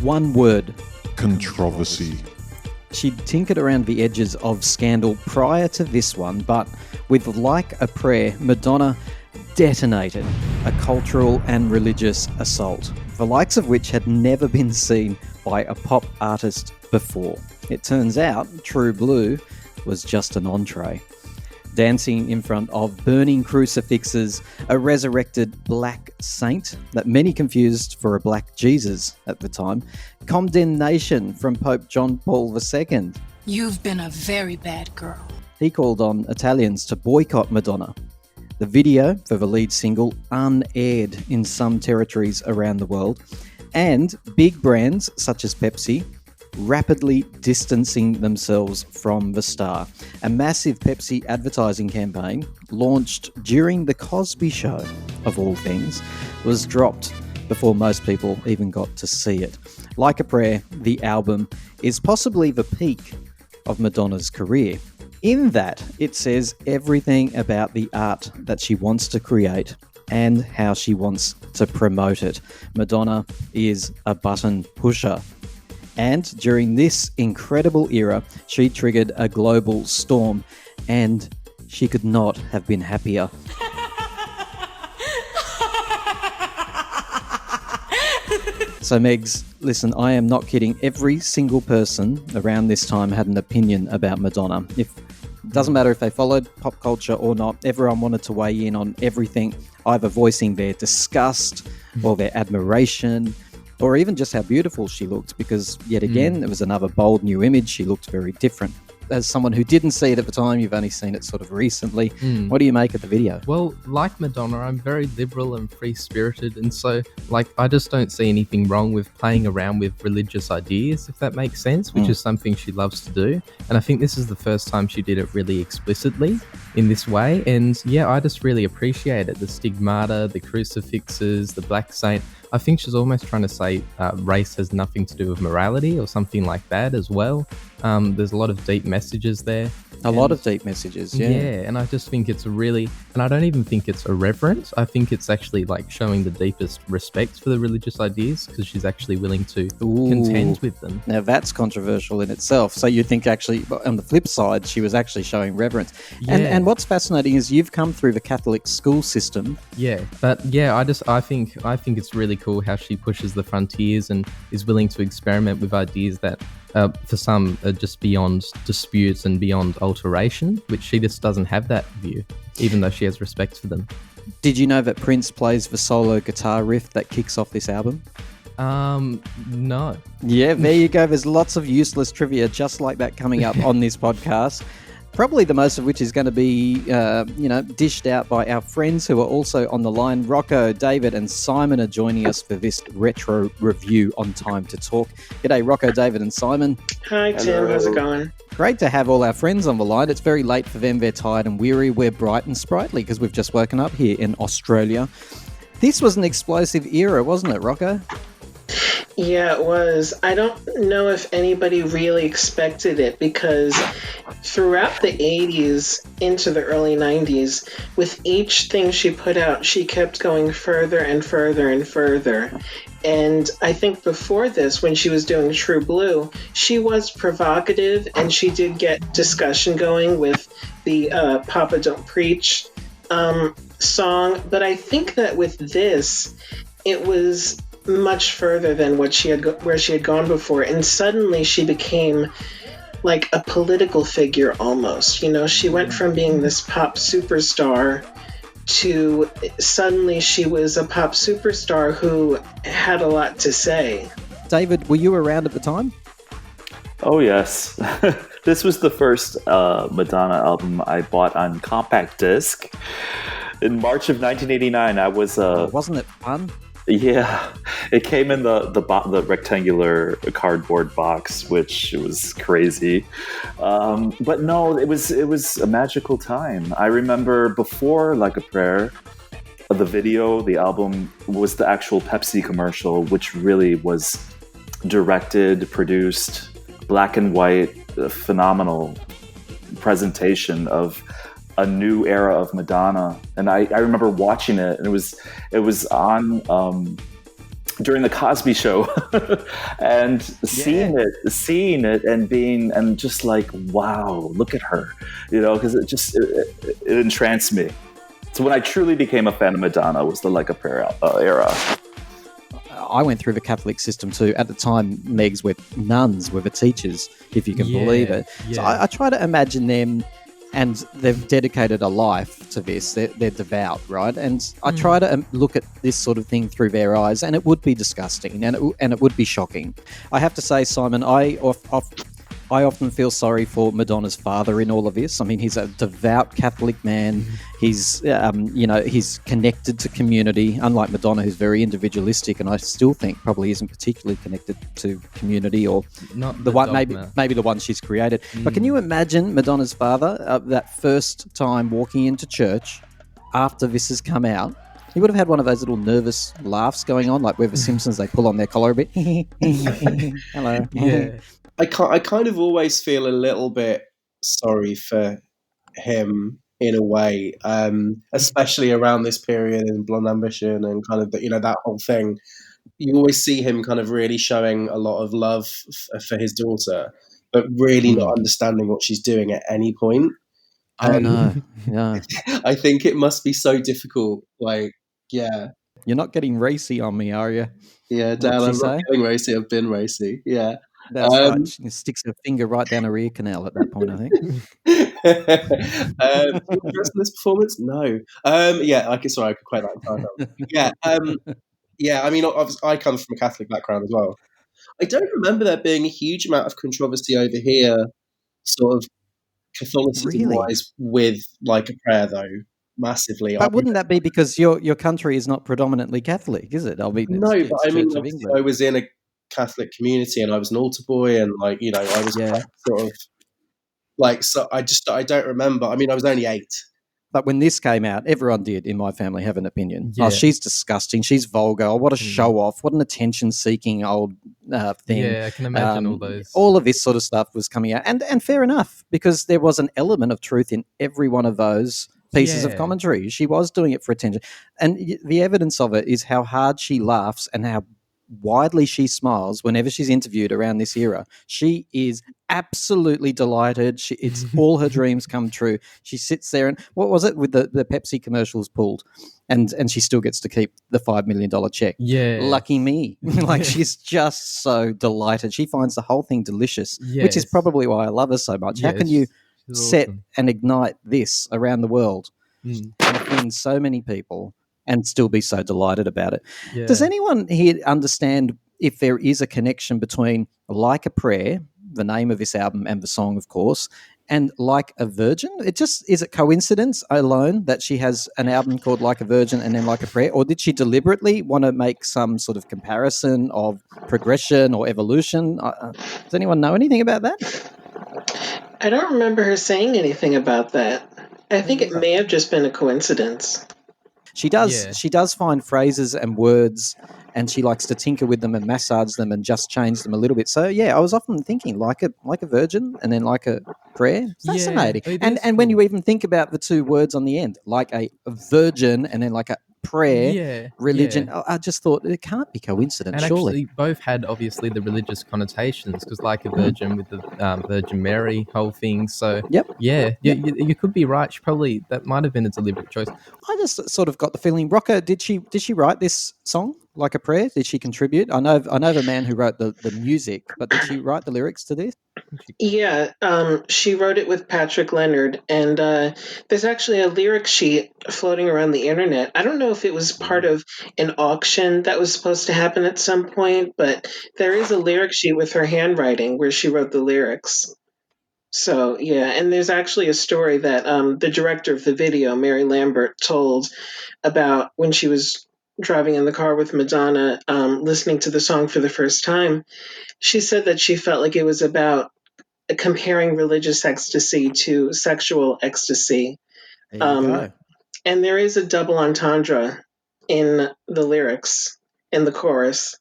One word. Controversy. She'd tinkered around the edges of scandal prior to this one, but with Like a Prayer, Madonna detonated a cultural and religious assault, the likes of which had never been seen by a pop artist before. It turns out True Blue was just an entree. Dancing in front of burning crucifixes, a resurrected black saint that many confused for a black Jesus at the time, condemnation from Pope John Paul II. You've been a very bad girl. He called on Italians to boycott Madonna. The video for the lead single unaired in some territories around the world, and big brands such as Pepsi rapidly distancing themselves from the star. A massive Pepsi advertising campaign, launched during The Cosby Show, of all things, was dropped before most people even got to see it. Like a Prayer, the album, is possibly the peak of Madonna's career, in that it says everything about the art that she wants to create and how she wants to promote it. Madonna is a button pusher. And during this incredible era, she triggered a global storm, and she could not have been happier. So Megs, listen, I am not kidding. Every single person around this time had an opinion about Madonna. It doesn't matter if they followed pop culture or not, everyone wanted to weigh in on everything, either voicing their disgust or their admiration, or even just how beautiful she looked, because yet again, it was another bold new image. She looked very different. As someone who didn't see it at the time, you've only seen it sort of recently. What do you make of the video? Well, like Madonna, I'm very liberal and free-spirited, and so, I just don't see anything wrong with playing around with religious ideas, if that makes sense, which is something she loves to do. And I think this is the first time she did it really explicitly in this way. And yeah, I just really appreciate it. The stigmata, the crucifixes, the black saint. I think she's almost trying to say race has nothing to do with morality or something like that as well. There's a lot of deep messages there. A lot of deep messages, yeah. Yeah, and I just think it's and I don't even think it's irreverent. I think it's actually showing the deepest respect for the religious ideas, because she's actually willing to contend with them. Now that's controversial in itself. So you think actually, on the flip side, she was actually showing reverence. Yeah. And what's fascinating is you've come through the Catholic school system. Yeah, but yeah, I think it's really cool how she pushes the frontiers and is willing to experiment with ideas that for some are just beyond disputes and beyond alteration, which she just doesn't have that view, even though she has respect for them. Did you know that Prince plays the solo guitar riff that kicks off this album? No. Yeah, there you go. There's lots of useless trivia just like that coming up on this podcast. Probably the most of which is going to be, dished out by our friends who are also on the line. Rocco, David and Simon are joining us for this retro review on Time to Talk. G'day, Rocco, David and Simon. Hi, Tim. How's it going? Great to have all our friends on the line. It's very late for them. They're tired and weary. We're bright and sprightly because we've just woken up here in Australia. This was an explosive era, wasn't it, Rocco? Yeah, it was. I don't know if anybody really expected it, because throughout the 80s into the early 90s, with each thing she put out, she kept going further and further and further. And I think before this, when she was doing True Blue, she was provocative, and she did get discussion going with the Papa Don't Preach song. But I think that with this, it was much further than where she had gone before, and suddenly she became like a political figure almost. You know, she went from being this pop superstar to suddenly she was a pop superstar who had a lot to say. David, were you around at the time? Oh yes. This was the first Madonna album I bought on compact disc in March of 1989. I was wasn't it fun? Yeah, it came in the rectangular cardboard box, which was crazy. But no, it was a magical time. I remember before Like a Prayer, the video, the album was the actual Pepsi commercial, which really was directed, produced, black and white, phenomenal presentation of a new era of Madonna. And I remember watching it, and it was on during the Cosby Show, and seeing it, and just like, wow, look at her, because it entranced me. So when I truly became a fan of Madonna was the Like a Prayer era. I went through the Catholic system too. At the time, Megs were nuns, were the teachers, if you can believe it. Yeah. So I try to imagine them, and they've dedicated a life to this. They're devout, right? And I try to look at this sort of thing through their eyes, and it would be disgusting, and it would be shocking. I have to say, Simon, I often feel sorry for Madonna's father in all of this. I mean, he's a devout Catholic man. He's, he's connected to community, unlike Madonna, who's very individualistic, and I still think probably isn't particularly connected to community, or Not the the one, dogma. maybe the one she's created. But can you imagine Madonna's father that first time walking into church after this has come out? He would have had one of those little nervous laughs going on, like where the Simpsons, they pull on their collar a bit. Hello. Yeah. I kind of always feel a little bit sorry for him in a way, especially around this period in Blonde Ambition and kind of that whole thing. You always see him kind of really showing a lot of love for his daughter, but really not understanding what she's doing at any point. Oh, no. Yeah. I think it must be so difficult. Like, yeah, You're not getting racy on me, are you? Dan, What'd she I'm say? not getting racy. I've been racy. Yeah. That's right. She sticks her finger right down her ear canal at that point, I think. Dressed in this performance? No. Sorry, I could quite like that. Yeah. Yeah. I mean, I come from a Catholic background as well. I don't remember there being a huge amount of controversy over here, sort of Catholicism-wise, with Like a Prayer, though, massively. But wouldn't that be because your country is not predominantly Catholic, is it? I mean, No, it's but I mean, Church of obviously England. I was in a Catholic community, and I was an altar boy, and I was sort of like, so I don't remember. I mean, I was only 8. But when this came out, everyone did in my family have an opinion. Yeah. Oh, she's disgusting. She's vulgar. Oh, what a show off. What an attention-seeking old thing. Yeah, I can imagine all those. All of this sort of stuff was coming out. And fair enough, because there was an element of truth in every one of those pieces of Yeah. commentary. She was doing it for attention. And the evidence of it is how hard she laughs and how widely she smiles whenever she's interviewed around this era. She is absolutely delighted. It's all her dreams come true. She sits there and what was it with the Pepsi commercials pulled, and she still gets to keep the $5 million check. Yeah. Lucky me. Like, she's just so delighted. She finds the whole thing delicious, which is Yes. probably why I love her so much. How Yes, can you she's set awesome. and ignite this around the world Mm. and offend so many people and still be so delighted about it? Yeah. Does anyone here understand if there is a connection between Like a Prayer, the name of this album and the song, of course, and Like a Virgin? Is it coincidence alone that she has an album called Like a Virgin and then Like a Prayer? Or did she deliberately want to make some sort of comparison of progression or evolution? Does anyone know anything about that? I don't remember her saying anything about that. I think it may have just been a coincidence. She does. Yeah. She does find phrases and words, and she likes to tinker with them and massage them and just change them a little bit. So yeah, I was often thinking like a virgin and then like a prayer. Fascinating. it And is when you cool. even think about the two words on the end, like a virgin and then like a prayer, Yeah, religion. yeah. I just thought it can't be coincidence, And surely. actually, both had obviously the religious connotations, because Like a Virgin with the Virgin Mary whole thing. So Yep. yeah, you could be right. She probably, that might have been a deliberate choice. I just sort of got the feeling, Rocca, did she write this song, Like a Prayer? Did she contribute? I know the man who wrote the music, but did she write the lyrics to this? Yeah, she wrote it with Patrick Leonard, and there's actually a lyric sheet floating around the internet. I don't know if it was part of an auction that was supposed to happen at some point, but there is a lyric sheet with her handwriting where she wrote the lyrics. So, yeah, and there's actually a story that the director of the video, Mary Lambert, told about when she was driving in the car with Madonna, listening to the song for the first time. She said that she felt like it was about comparing religious ecstasy to sexual ecstasy. There you go. And there is a double entendre in the lyrics, in the chorus,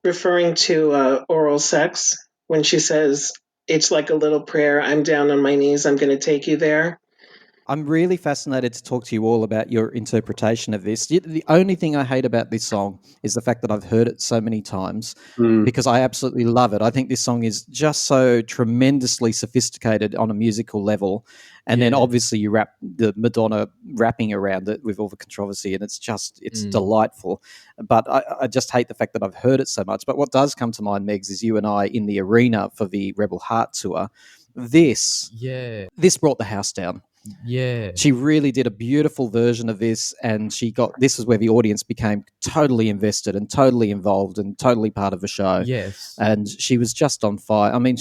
referring to oral sex when she says, "It's like a little prayer. I'm down on my knees. I'm going to take you there." I'm really fascinated to talk to you all about your interpretation of this. The only thing I hate about this song is the fact that I've heard it so many times because I absolutely love it. I think this song is just so tremendously sophisticated on a musical level. And then obviously you wrap the Madonna rapping around it with all the controversy, and it's delightful. But I just hate the fact that I've heard it so much. But what does come to mind, Megs, is you and I in the arena for the Rebel Heart tour. This brought the house down. Yeah. She really did a beautiful version of this, and this is where the audience became totally invested and totally involved and totally part of the show. Yes. And she was just on fire. I mean,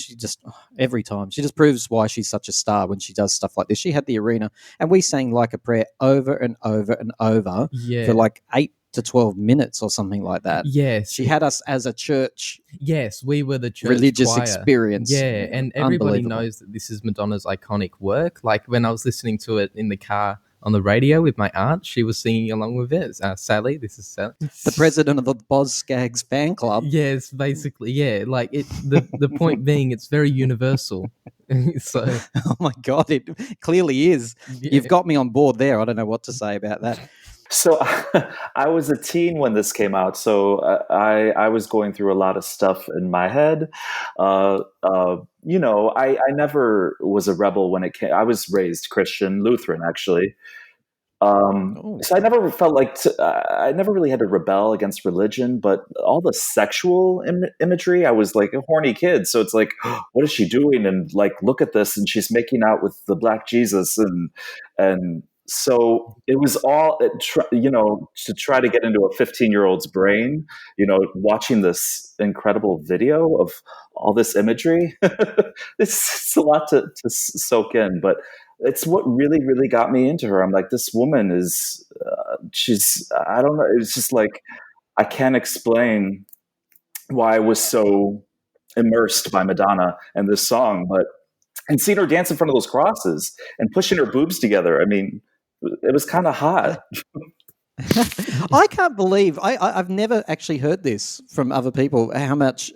every time, she just proves why she's such a star when she does stuff like this. She had the arena, and we sang Like a Prayer over and over and over for like 8 to 12 minutes or something like that. Yes. She had us as a church. Yes, we were the church religious choir. experience. Yeah, and everybody knows that this is Madonna's iconic work. Like when I was listening to it in the car on the radio with my aunt, she was singing along with it. Sally, this is Sally. The president of the Boz Skaggs fan club. Yes, basically, yeah. Like the point being, it's very universal. So, oh my God, it clearly is. Yeah. You've got me on board there. I don't know what to say about that. So I was a teen when this came out, so I was going through a lot of stuff in my head. I never was a rebel when it came. I was raised Christian, Lutheran, actually. So I never felt like I never really had to rebel against religion, but all the sexual imagery, I was like a horny kid. So it's like, what is she doing? And like, look at this, and she's making out with the Black Jesus, and so it was all, to try to get into a 15-year-old's brain, watching this incredible video of all this imagery. It's a lot to soak in, but it's what really, really got me into her. I'm like, this woman is, I don't know. It's just like, I can't explain why I was so immersed by Madonna and this song, and seeing her dance in front of those crosses and pushing her boobs together. I mean, it was kind of hot. I can't believe I've never actually heard this from other people, how much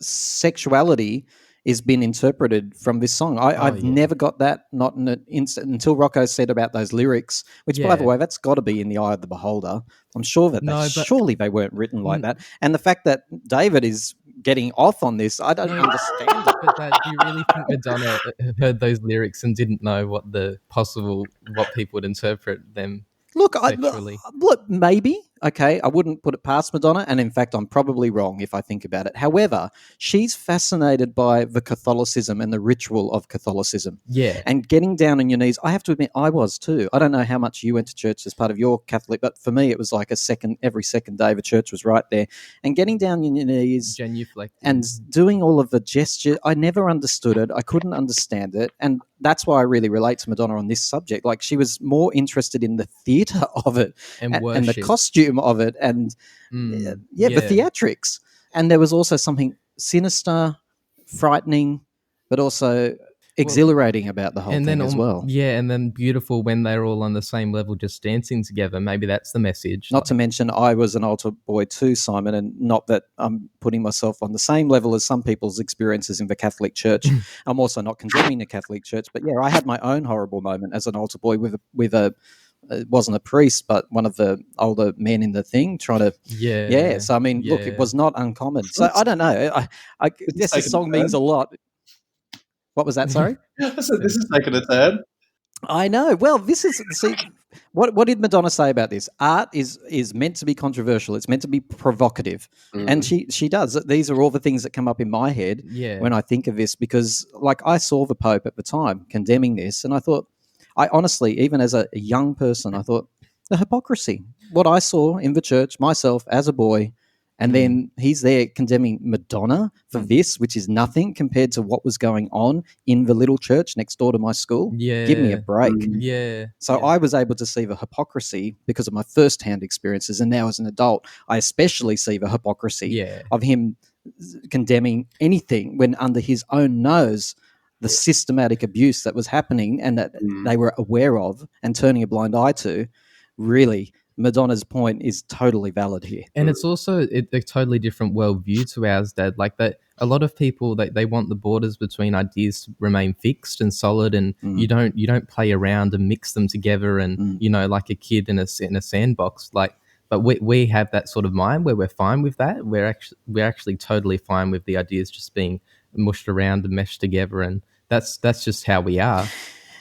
sexuality is been interpreted from this song. I've never got that, not in an instant, until Rocco said about those lyrics, which, by the way, that's got to be in the eye of the beholder. I'm sure that surely they weren't written like that. And the fact that David is getting off on this, I don't understand it. But do you really think Madonna heard those lyrics and didn't know what people would interpret them Look, sexually? Maybe. Okay, I wouldn't put it past Madonna, and in fact, I'm probably wrong if I think about it. However, she's fascinated by the Catholicism and the ritual of Catholicism. Yeah. And getting down on your knees, I have to admit, I was too. I don't know how much you went to church as part of your Catholic, but for me, it was like every second day the church was right there. And getting down on your knees and doing all of the gesture, I never understood it. I couldn't understand it. And that's why I really relate to Madonna on this subject. Like, she was more interested in the theatre of it and the costume of it and the theatrics. And there was also something sinister, frightening, but also exhilarating about the whole thing as well. Yeah, and then beautiful when they're all on the same level just dancing together. Maybe that's the message. Not to mention, I was an altar boy too, Simon, and not that I'm putting myself on the same level as some people's experiences in the Catholic Church. I'm also not condemning the Catholic Church, but yeah, I had my own horrible moment as an altar boy with a it wasn't a priest, but one of the older men in the thing trying to, So I mean, look, it was not uncommon. So I don't know. I guess this song means a lot. What was that? Sorry. I said this is taking a turn. I know. Well, what did Madonna say about this? Art is meant to be controversial. It's meant to be provocative, and she does. These are all the things that come up in my head when I think of this, because like I saw the Pope at the time condemning this, and I thought. I honestly, even as a young person, I thought the hypocrisy, what I saw in the church myself as a boy, and then he's there condemning Madonna for this, which is nothing compared to what was going on in the little church next door to my school. Yeah. Give me a break. So Yeah. I was able to see the hypocrisy because of my first-hand experiences, and now as an adult, I especially see the hypocrisy of him condemning anything when under his own nose the systematic abuse that was happening and that they were aware of and turning a blind eye to really Madonna's point is totally valid here. And it's also a totally different worldview to ours, Dad. Like that, a lot of people they want the borders between ideas to remain fixed and solid, and you don't play around and mix them together, and like a kid in a sandbox. Like, but we have that sort of mind where we're fine with that. We're actually totally fine with the ideas just being mushed around and meshed together, and that's just how we are.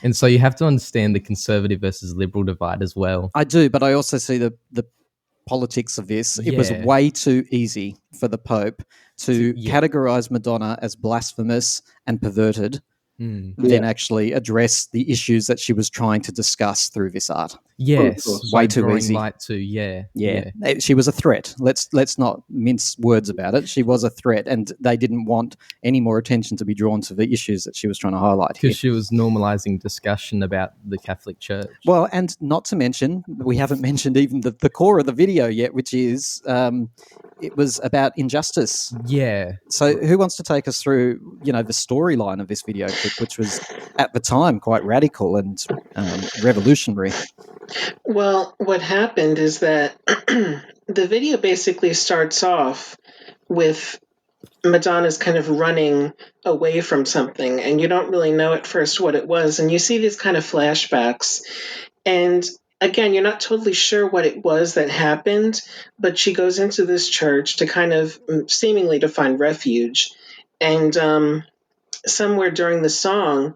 And so you have to understand the conservative versus liberal divide as well. I do, but I also see the politics of this. It was Yeah. way too easy for the Pope to Yeah. categorize Madonna as blasphemous and perverted Mm. than actually address the issues that she was trying to discuss through this art. Yes, course. by Way too drawing easy. light to Yeah. She was a threat. Let's not mince words about it. She was a threat, and they didn't want any more attention to be drawn to the issues that she was trying to highlight here. because she was normalizing discussion about the Catholic Church. Well, and not to mention, we haven't mentioned even the core of the video yet, which is it was about injustice. Yeah, So who wants to take us through, the storyline of this video clip, which was at the time quite radical and revolutionary? Well, what happened is that the video basically starts off with Madonna's kind of running away from something, and you don't really know at first what it was. And you see these kind of flashbacks. And again, you're not totally sure what it was that happened, but she goes into this church to kind of seemingly to find refuge. And somewhere during the song,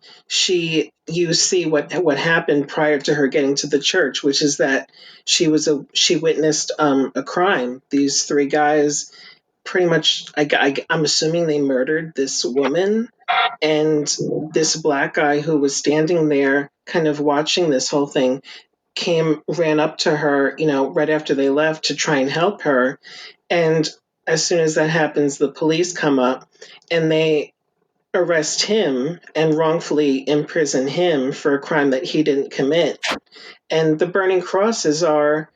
you see what happened prior to her getting to the church, which is that she witnessed a crime. These three guys pretty much, I'm assuming they murdered this woman, and this black guy who was standing there kind of watching this whole thing ran up to her, right after they left to try and help her. And as soon as that happens, the police come up and they arrest him and wrongfully imprison him for a crime that he didn't commit. And the burning crosses are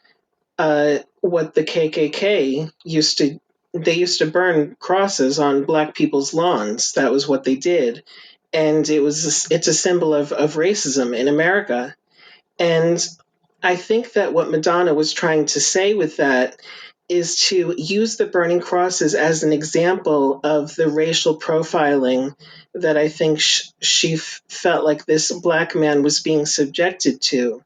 what the KKK used to. They used to burn crosses on black people's lawns. That was what they did, and it's a symbol of racism in America. And I think that what Madonna was trying to say with that is to use the burning crosses as an example of the racial profiling that I think she felt like this black man was being subjected to.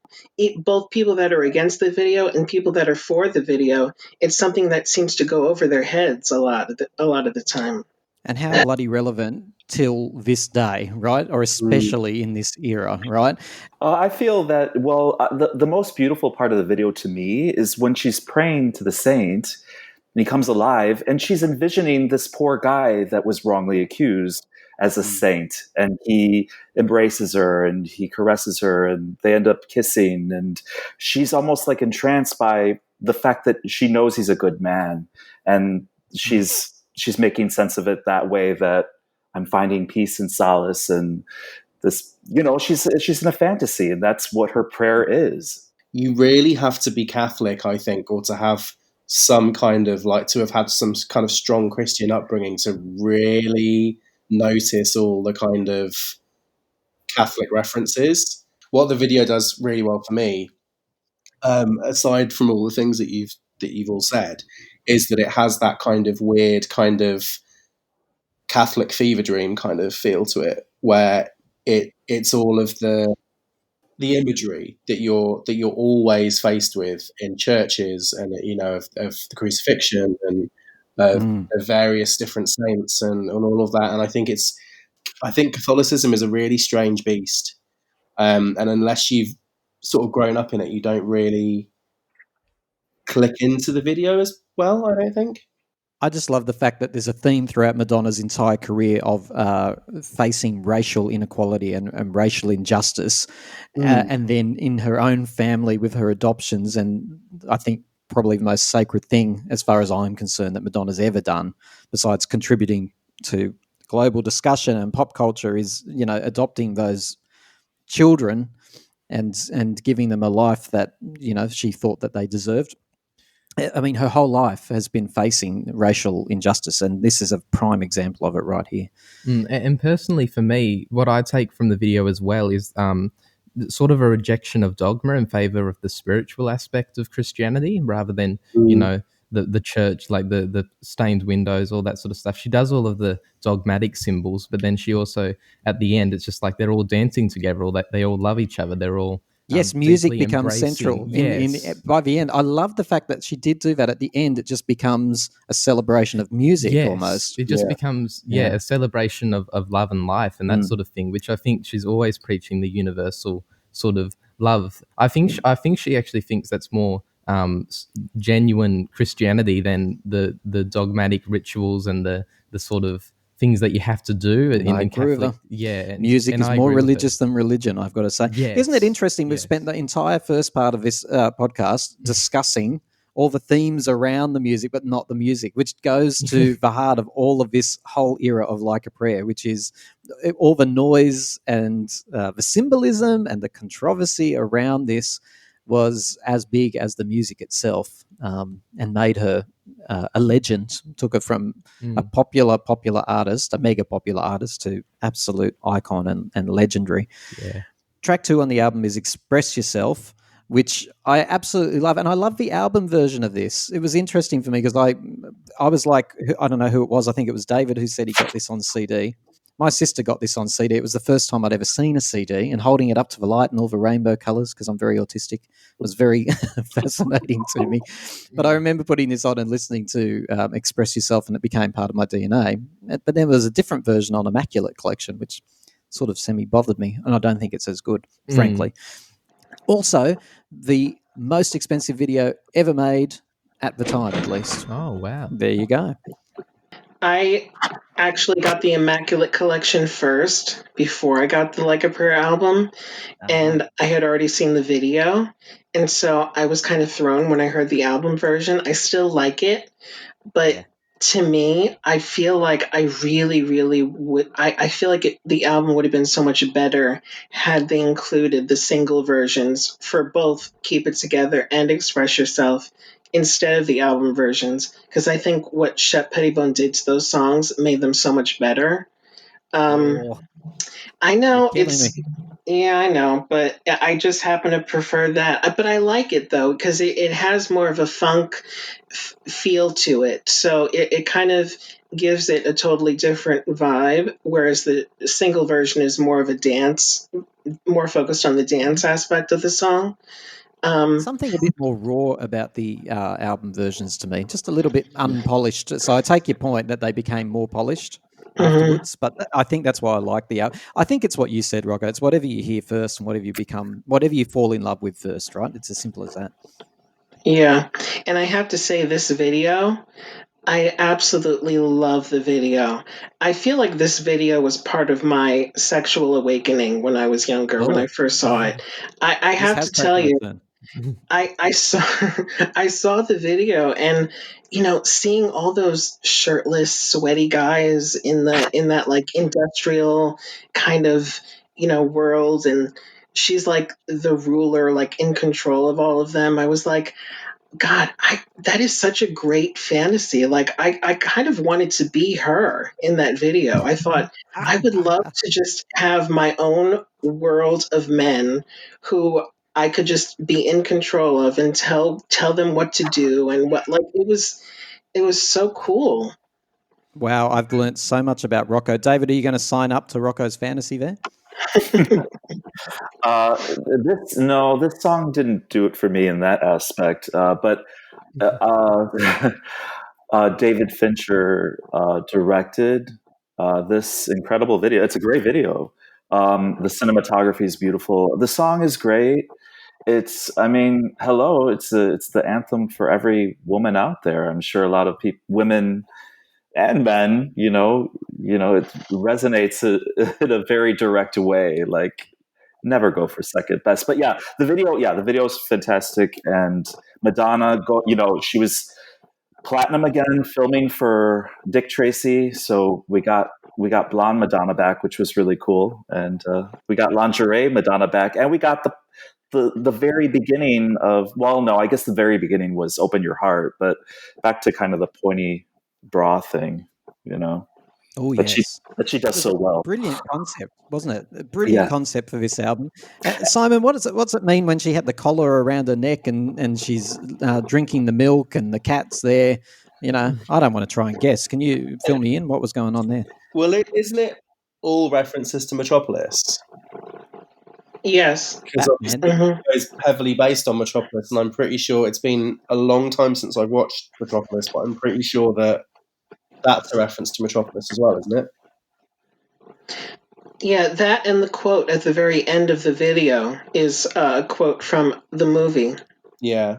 Both people that are against the video and people that are for the video, it's something that seems to go over their heads a lot of the time. And how bloody relevant till this day, right? Or especially in this era, right? I feel that, the most beautiful part of the video to me is when she's praying to the saint and he comes alive and she's envisioning this poor guy that was wrongly accused as a saint, and he embraces her and he caresses her and they end up kissing, and she's almost like entranced by the fact that she knows he's a good man, and she's making sense of it that way, that I'm finding peace and solace, and this, she's in a fantasy, and that's what her prayer is. You really have to be Catholic, I think, or to have some kind of to have had some kind of strong Christian upbringing to really notice all the kind of Catholic references. What the video does really well for me, aside from all the things that you've all said, is that it has that kind of weird kind of Catholic fever dream kind of feel to it, where it's all of the imagery that you're always faced with in churches, and of the crucifixion and of various different saints and all of that. And I think Catholicism is a really strange beast, and unless you've sort of grown up in it, you don't really click into the video as well, I don't think. I just love the fact that there's a theme throughout Madonna's entire career of facing racial inequality and racial injustice. And then in her own family with her adoptions, and I think probably the most sacred thing, as far as I'm concerned, that Madonna's ever done, besides contributing to global discussion and pop culture, is, adopting those children and giving them a life that, she thought that they deserved. I mean, her whole life has been facing racial injustice, and this is a prime example of it right here. And personally, for me, what I take from the video as well is sort of a rejection of dogma in favor of the spiritual aspect of Christianity rather than, you Mm. know, the church, like the stained windows, all that sort of stuff. She does all of the dogmatic symbols, but then she also, at the end, it's just like they're all dancing together, all that they all love each other. They're all Yes, music deeply becomes embracing. central. Yes. By the end, I love the fact that she did do that. At the end, it just becomes a celebration of music Yes, almost. it just Yeah. becomes Yeah. a celebration of love and life and that Mm. sort of thing, which I think she's always preaching the universal sort of love. I think she actually thinks that's more genuine Christianity than the dogmatic rituals and the sort of things that you have to do And I in agree with Catholic. her. Yeah, Music and is I more agree with her. religious than religion, I've got to say. Isn't it Yes, interesting? We've spent yes. the entire first part of this podcast discussing all the themes around the music, but not the music, which goes to the heart of all of this whole era of Like a Prayer, which is all the noise and the symbolism and the controversy around this was as big as the music itself, and made her a legend. Took her from a Mm. popular artist, a mega popular artist, to absolute icon and legendary. Yeah. Track 2 on the album is Express Yourself, which I absolutely love. And I love the album version of this. It was interesting for me because I was like, I don't know who it was. I think it was David who said he got this on CD. My sister got this on CD. It was the first time I'd ever seen a CD, and holding it up to the light and all the rainbow colors, because I'm very autistic, was very fascinating to me. But I remember putting this on and listening to Express Yourself, and it became part of my DNA. But then there was a different version on Immaculate Collection, which sort of semi-bothered me, and I don't think it's as good, frankly. Also, the most expensive video ever made at the time, at least. Oh wow. There you go. I actually got the Immaculate Collection first before I got the Like a Prayer album, and I had already seen the video. And so I was kind of thrown when I heard the album version. I still like it, but Yeah. to me, I feel like I really, really would. I feel like the album would have been so much better had they included the single versions for both Keep It Together and Express Yourself instead of the album versions. Because I think what Shep Pettibone did to those songs made them so much better. Oh, I you're know killing me. yeah, I know, but I just happen to prefer that. But I like it though because it has more of a funk feel to it, so it kind of gives it a totally different vibe. Whereas the single version is more of a dance, more focused on the dance aspect of the song. Something a bit more raw about the album versions to me, just a little bit unpolished. So I take your point that they became more polished Mhm. afterwards, but I think that's why I like the album. I think it's what you said, Rocco. It's whatever you hear first and whatever you fall in love with first, right? It's as simple as that. Yeah, and I have to say, this video, I absolutely love the video. I feel like this video was part of my sexual awakening when I was younger, when I Oh, first saw it. I this have has to tell taken a you, turn. I saw I saw the video, and seeing all those shirtless, sweaty guys in that like industrial kind of world, and she's like the ruler, like in control of all of them. I was like, God, that is such a great fantasy. Like I kind of wanted to be her in that video. I thought I would love to just have my own world of men who I could just be in control of and tell them what to do and what, like, it was so cool. Wow, I've learnt so much about Rocco. David, are you going to sign up to Rocco's fantasy there? This song didn't do it for me in that aspect. But David Fincher directed this incredible video. It's a great video. The cinematography is beautiful. The song is great. I mean, hello. It's the anthem for every woman out there. I'm sure a lot of women and men, it resonates in a very direct way. Like, never go for second best. But the video is fantastic. And Madonna, she was platinum again, filming for Dick Tracy. So we got blonde Madonna back, which was really cool, and we got lingerie Madonna back, and we got the very beginning of, well, no, I guess the very beginning was Open Your Heart, but back to kind of the pointy bra thing, Oh that she yes, that she that does was so a well. brilliant concept, wasn't it? A brilliant Yeah. concept for this album. Simon, what's it mean when she had the collar around her neck and she's drinking the milk and the cat's there? I don't want to try and guess. Can you fill me in? What was going on there? Well, isn't it all references to Metropolis? Yes. Because Batman. obviously hmm it's heavily based on Metropolis, and I'm pretty sure it's been a long time since I've watched Metropolis, but I'm pretty sure that that's a reference to Metropolis as well, isn't it? Yeah, that and the quote at the very end of the video is a quote from the movie. Yeah.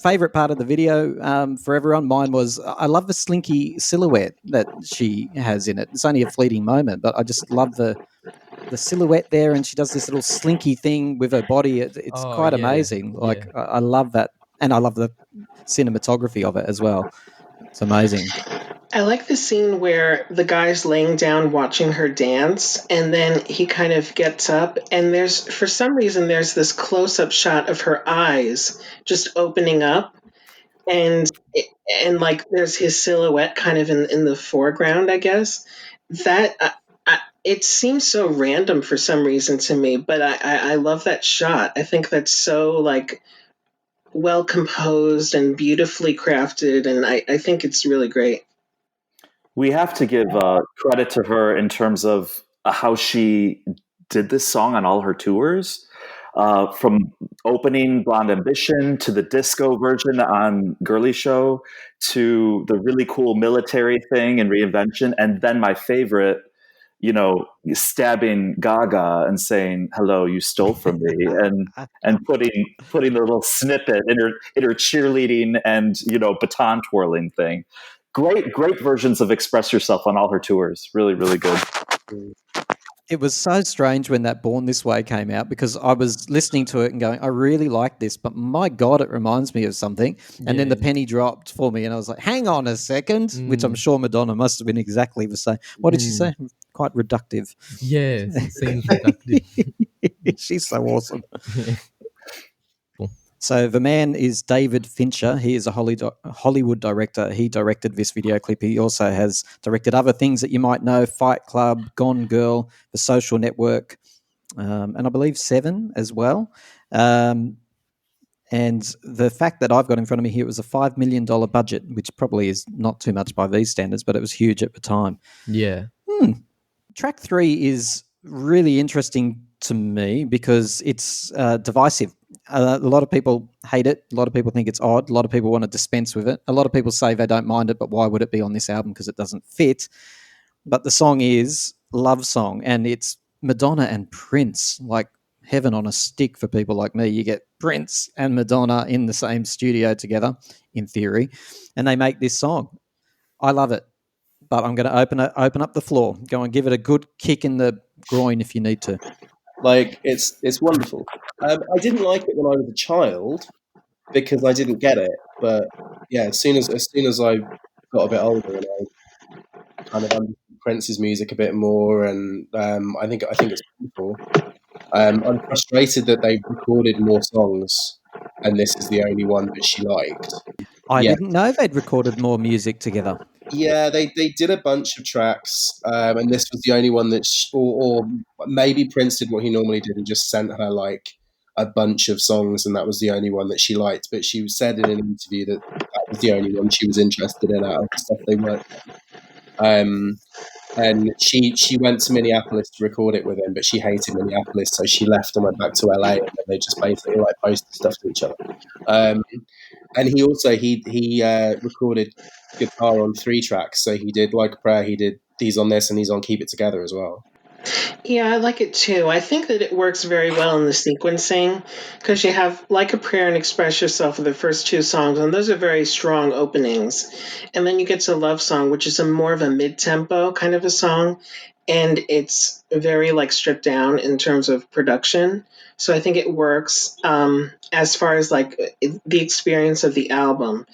Favorite part of the video for everyone, mine was I love the slinky silhouette that she has in it. It's only a fleeting moment, but I just love the silhouette there, and she does this little slinky thing with her body. It's Oh quite yeah, amazing. yeah. Like I love that, and I love the cinematography of it as well. It's amazing. I like the scene where the guy's laying down watching her dance, and then he kind of gets up, and for some reason, there's this close up shot of her eyes just opening up, and and like there's his silhouette kind of in the foreground, I guess. That it seems so random for some reason to me, but I love that shot. I think that's so like well composed and beautifully crafted, and I think it's really great. We have to give credit to her in terms of how she did this song on all her tours. From opening Blonde Ambition to the disco version on Girly Show to the really cool military thing and Reinvention, and then my favorite, stabbing Gaga and saying, "Hello, you stole from me," and putting the little snippet in her cheerleading and baton twirling thing. Great versions of Express Yourself on all her tours. Really, really good. It was so strange when that Born This Way came out because I was listening to it and going, I really like this, but my God, it reminds me of something. And then the penny dropped for me, and I was like, hang on a second, which I'm sure Madonna must have been exactly the same. What did she say? Quite reductive. Yes, it seems reductive. She's so awesome. Yeah. So the man is David Fincher. He is a Hollywood director. He directed this video clip. He also has directed other things that you might know: Fight Club, Gone Girl, The Social Network, and I believe Seven as well. And the fact that I've got in front of me here, it was a $5 million budget, which probably is not too much by these standards, but it was huge at the time. Yeah. Track 3 is really interesting to me because it's divisive. A lot of people hate it. A lot of people think it's odd. A lot of people want to dispense with it. A lot of people say they don't mind it, but why would it be on this album? Because it doesn't fit. But the song is Love Song, and it's Madonna and Prince, like heaven on a stick for people like me. You get Prince and Madonna in the same studio together, in theory, and they make this song. I love it. But I'm going to open up the floor. Go and give it a good kick in the groin if you need to. Like it's wonderful. I didn't like it when I was a child because I didn't get it. But yeah, as soon as I got a bit older and I kind of understood Prince's music a bit more, and I think it's wonderful. I'm frustrated that they've recorded more songs, and this is the only one that she liked. I Yeah. didn't know they'd recorded more music together. Yeah, they did a bunch of tracks, and this was the only one that, or maybe Prince did what he normally did and just sent her like a bunch of songs, and that was the only one that she liked. But she said in an interview that was the only one she was interested in out of the stuff they worked on. And she went to Minneapolis to record it with him, but she hated Minneapolis, so she left and went back to LA, and then they just basically like posted stuff to each other. And he also he recorded guitar on 3 tracks, so he did Like a Prayer, he's on this, and he's on Keep It Together as well. Yeah, I like it too. I think that it works very well in the sequencing because you have Like a Prayer and Express Yourself for the first 2 songs, and those are very strong openings. And then you get to Love Song, which is more of a mid-tempo kind of a song, and it's very like stripped down in terms of production. So I think it works as far as like the experience of the album.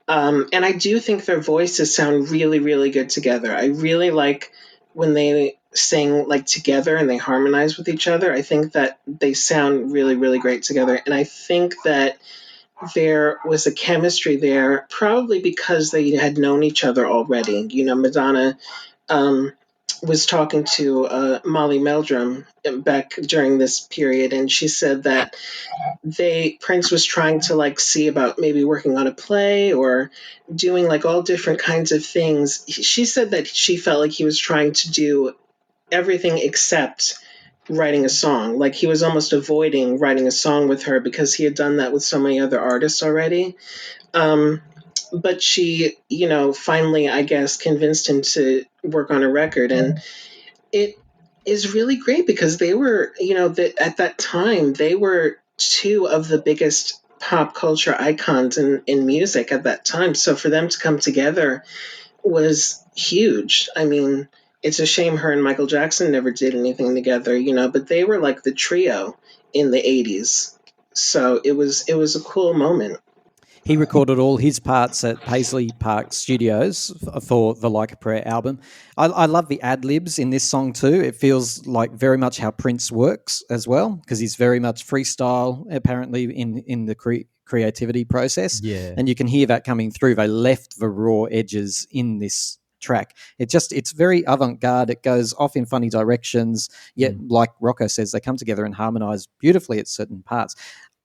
And I do think their voices sound really, really good together. I really like when they sing like together and they harmonize with each other. I think that they sound really, really great together. And I think that there was a chemistry there, probably because they had known each other already. You know, Madonna was talking to Molly Meldrum back during this period, and she said that Prince was trying to like see about maybe working on a play or doing like all different kinds of things. She said that she felt like he was trying to do everything except writing a song. Like he was almost avoiding writing a song with her because he had done that with so many other artists already. But she, finally, I guess, convinced him to work on a record. And it is really great because they were, at that time, they were two of the biggest pop culture icons in music at that time. So for them to come together was huge. I mean, it's a shame her and Michael Jackson never did anything together, but they were like the trio in the 80s. So it was a cool moment. He recorded all his parts at Paisley Park Studios for the Like a Prayer album. I love the ad-libs in this song too. It feels like very much how Prince works as well, because he's very much freestyle, apparently, in the creativity process. Yeah. And you can hear that coming through. They left the raw edges in this track. It's very avant-garde. It goes off in funny directions, yet like Rocco says, they come together and harmonize beautifully at certain parts.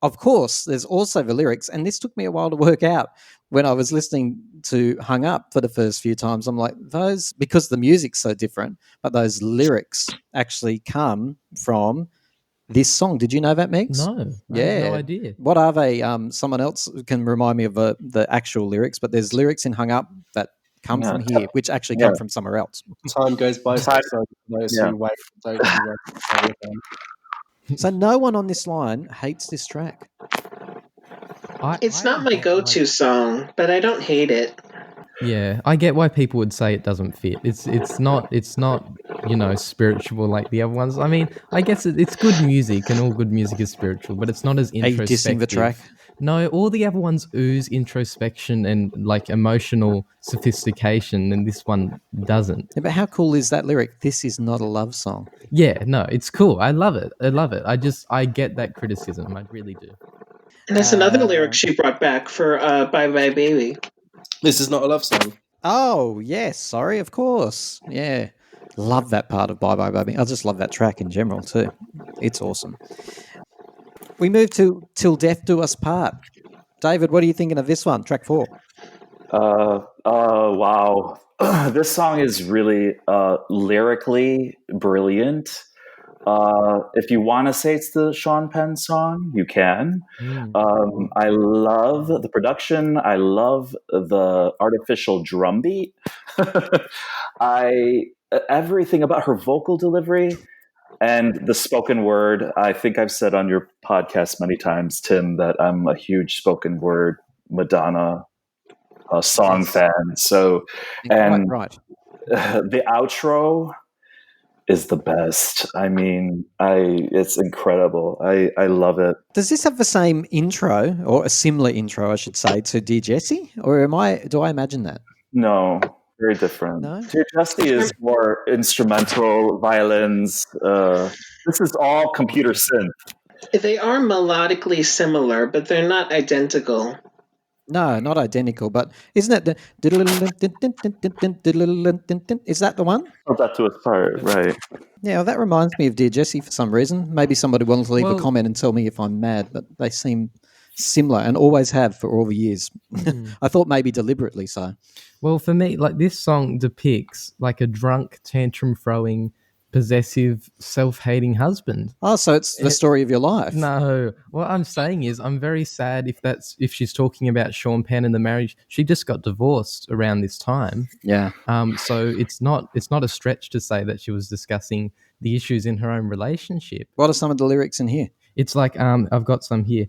Of course, there's also the lyrics, and this took me a while to work out when I was listening to Hung Up for the first few times. I'm like, because the music's so different, but those lyrics actually come from this song. Did you know that, Megs? No, I had no idea. What are they? Someone else can remind me of the actual lyrics, but there's lyrics in Hung Up that come from here, which actually come from somewhere else. Time goes by so those who wait, those who wait. So no one on this line hates this track. It's not my go-to song, but I don't hate it. Yeah, I get why people would say it doesn't fit. It's not spiritual like the other ones. I mean, I guess it's good music, and all good music is spiritual, but it's not as introspective. Are you dissing the track? No, all the other ones ooze introspection and like emotional sophistication, and this one doesn't. Yeah, but how cool is that lyric? This is not a love song. Yeah, no, it's cool. I love it. I get that criticism. I really do. And that's another lyric she brought back for Bye Bye Baby. This is not a love song. Oh, yes. Sorry, of course. Yeah. Love that part of Bye Bye Baby. I just love that track in general too. It's awesome. We move to Till Death Do Us Part. David, what are you thinking of this one, track 4? Wow. This song is really lyrically brilliant. If you want to say it's the Sean Penn song, you can. I love the production. I love the artificial drum beat. Everything about her vocal delivery and the spoken word. I think I've said on your podcast many times, Tim, that I'm a huge spoken word Madonna song fan. So, and right. The outro is the best. I mean, it's incredible. I love it. Does this have the same intro, or a similar intro, I should say, to Dear Jessie? Or do I imagine that? No, very different. No? Dear Jessie is more instrumental, violins. This is all computer synth. They are melodically similar, but they're not identical. No, not identical, but isn't it is that the one? Oh, that to its part, right. Yeah, well, that reminds me of Dear Jessie for some reason. Maybe somebody will leave a comment and tell me if I'm mad, but they seem similar and always have for all the years. I thought maybe deliberately so. Well, for me, like this song depicts like a drunk, tantrum-throwing, possessive, self-hating husband. Oh, so it's the story of your life. No, what I'm saying is I'm very sad if she's talking about Sean Penn and the marriage. She just got divorced around this time. Yeah. So it's not a stretch to say that she was discussing the issues in her own relationship. What are some of the lyrics in here? It's like I've got some here.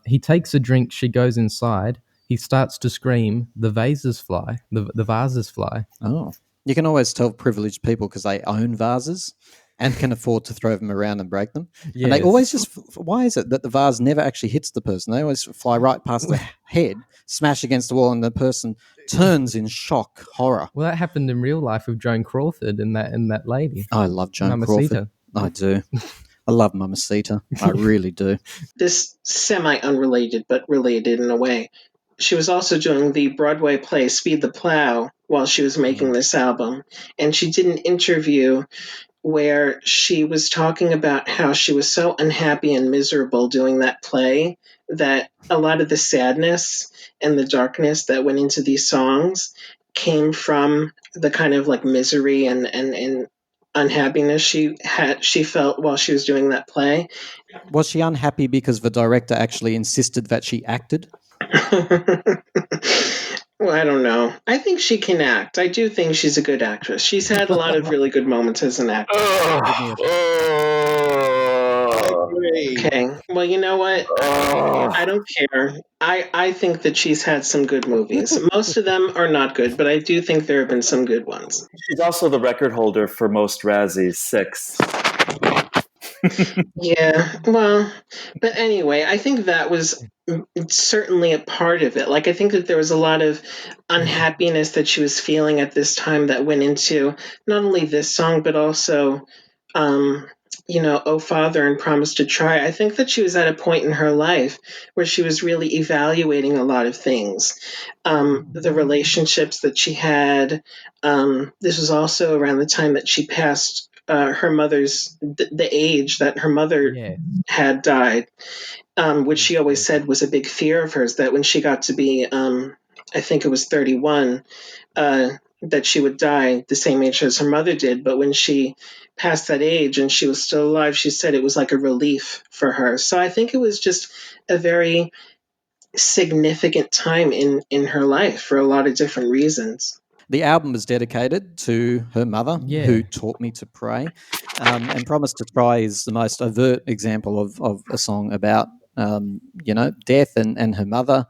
He takes a drink, she goes inside. He starts to scream, the vases fly. The vases fly. Oh. You can always tell privileged people because they own vases and can afford to throw them around and break them. Yes. And they always just, why is it that the vase never actually hits the person? They always fly right past the head, smash against the wall, and the person turns in shock, horror. Well, that happened in real life with Joan Crawford and that lady. I love Joan Crawford. I do. I love Mamacita. I really do. This semi-unrelated, but related in a way. she was also doing the Broadway play Speed the Plow while she was making this album. And she did an interview where she was talking about how she was so unhappy and miserable doing that play that a lot of the sadness and the darkness that went into these songs came from the kind of like misery and unhappiness she felt while she was doing that play. Was she unhappy because the director actually insisted that she acted? Well, I don't know. I think she can act. I do think she's a good actress. She's had a lot of really good moments as an actress. Give me a- Okay. Well, you know what? I don't care. I think that she's had some good movies. Most of them are not good, but I do think there have been some good ones. She's also the record holder for most Razzies, 6. Yeah, well, but anyway, I think that was certainly a part of it. Like, I think that there was a lot of unhappiness that she was feeling at this time that went into not only this song, but also, um, Oh Father and Promise to Try. I think that she was at a point in her life where she was really evaluating a lot of things. The relationships that she had. This was also around the time that she passed her mother's the age that her mother Yeah. had died, which she always said was a big fear of hers. That when she got to be, I think it was 31, that she would die the same age as her mother did. But when she passed that age and she was still alive, she said it was like a relief for her. So I think it was just a very significant time in her life for a lot of different reasons. The album was dedicated to her mother, Yeah. who taught me to pray. And Promise to Try is the most overt example of a song about, death and her mother.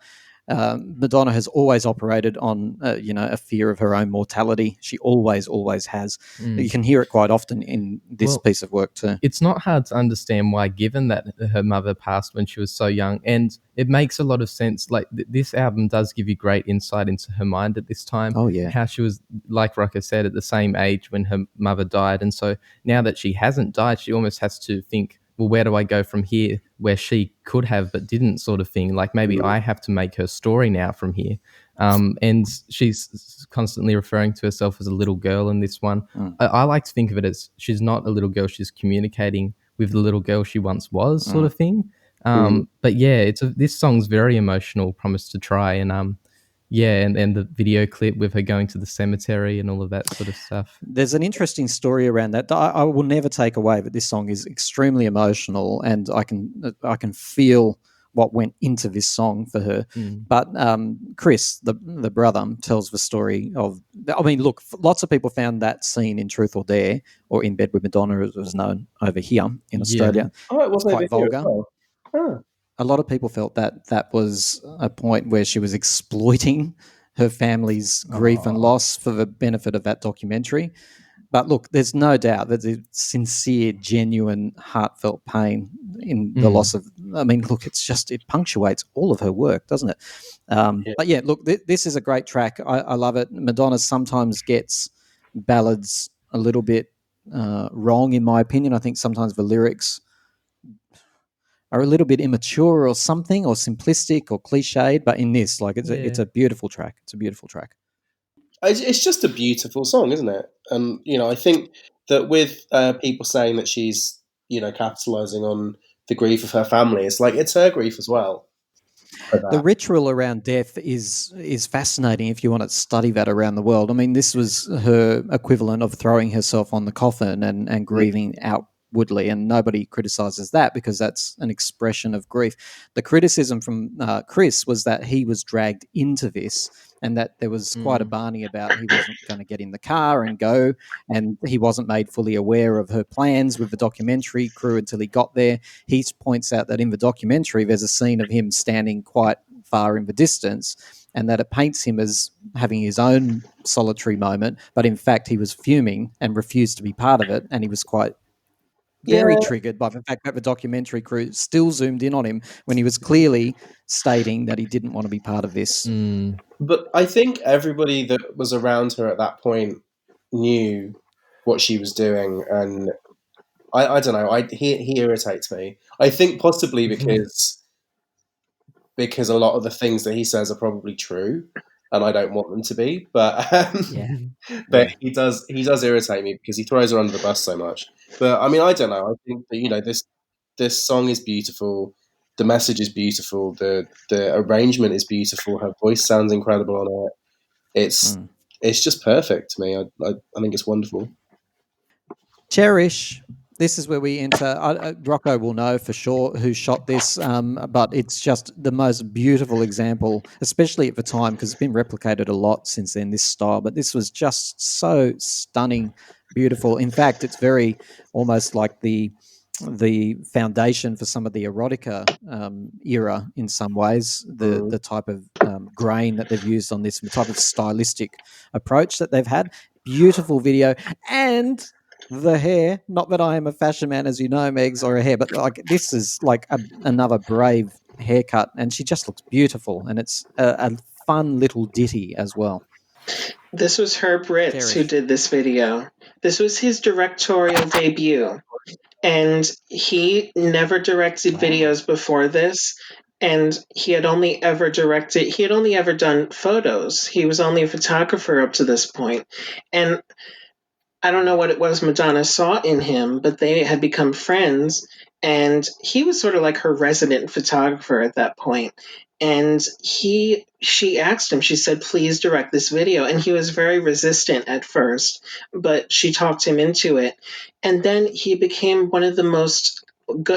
Madonna has always operated on, a fear of her own mortality. She always has. You can hear it quite often in this piece of work too. It's not hard to understand why, given that her mother passed when she was so young, and it makes a lot of sense. Like this album does give you great insight into her mind at this time. Oh, yeah. How she was, like Rocco said, at the same age when her mother died, and so now that she hasn't died, she almost has to think, well, where do I go from here, where she could have but didn't, sort of thing. Like maybe I have to make her story now from here. And she's constantly referring to herself as a little girl in this one. I like to think of it as she's not a little girl, she's communicating with the little girl she once was, sort of thing. But yeah, this song's very emotional, Promise to Try, and and the video clip with her going to the cemetery and all of that sort of stuff. There's an interesting story around that. I will never take away that this song is extremely emotional, and I can feel what went into this song for her. But Chris, the brother, tells the story of. I mean, look, lots of people found that scene in Truth or Dare, or In Bed with Madonna, as it was known over here in Australia. Oh, it wasn't quite over here vulgar. as well. Huh. A lot of people felt that was a point where she was exploiting her family's grief and loss for the benefit of that documentary. But look, there's no doubt that the sincere, genuine, heartfelt pain in the loss of. I mean, look, it punctuates all of her work, doesn't it? But yeah, look, this is a great track. I love it. Madonna sometimes gets ballads a little bit wrong, in my opinion. I think sometimes the lyrics are a little bit immature or something, or simplistic or cliched. But in this, like, it's a beautiful track. It's a beautiful track. It's just a beautiful song, isn't it? And I think that with people saying that she's capitalizing on the grief of her family, it's like it's her grief as well. The ritual around death is fascinating if you want to study that around the world. I mean, this was her equivalent of throwing herself on the coffin and grieving outwardly, and nobody criticizes that because that's an expression of grief. The criticism from Chris was that he was dragged into this, and that there was quite a Barney about he wasn't going to get in the car and go, and he wasn't made fully aware of her plans with the documentary crew until he got there. He points out that in the documentary there's a scene of him standing quite far in the distance, and that it paints him as having his own solitary moment, but in fact he was fuming and refused to be part of it, and he was quite very triggered by the fact that the documentary crew still zoomed in on him when he was clearly stating that he didn't want to be part of this. But I think everybody that was around her at that point knew what she was doing, and I don't know. He irritates me. I think possibly because because a lot of the things that he says are probably true, and I don't want them to be. But Yeah. but he does irritate me because he throws her under the bus so much. But I mean, I don't know. I think that this song is beautiful. The message is beautiful. The arrangement is beautiful. Her voice sounds incredible on it. It's just perfect to me. I think it's wonderful. Cherish. This is where we enter. Rocco will know for sure who shot this, but it's just the most beautiful example, especially at the time, because it's been replicated a lot since then, this style. But this was just so stunning, beautiful. In fact, it's very almost like the foundation for some of the erotica era in some ways, the type of grain that they've used on this, the type of stylistic approach that they've had. Beautiful video. And the hair, not that I am a fashion man, as you know, Megs, or a hair, but like this is like another brave haircut, and she just looks beautiful, and it's a fun little ditty as well. This was Herb Ritts who did this video. This was his directorial debut, and he never directed videos before this. And he had only ever done photos. He was only a photographer up to this point. And I don't know what it was Madonna saw in him, but they had become friends, and he was sort of like her resident photographer at that point. And she asked him, she said, please direct this video. And he was very resistant at first, but she talked him into it. And then he became one of the most,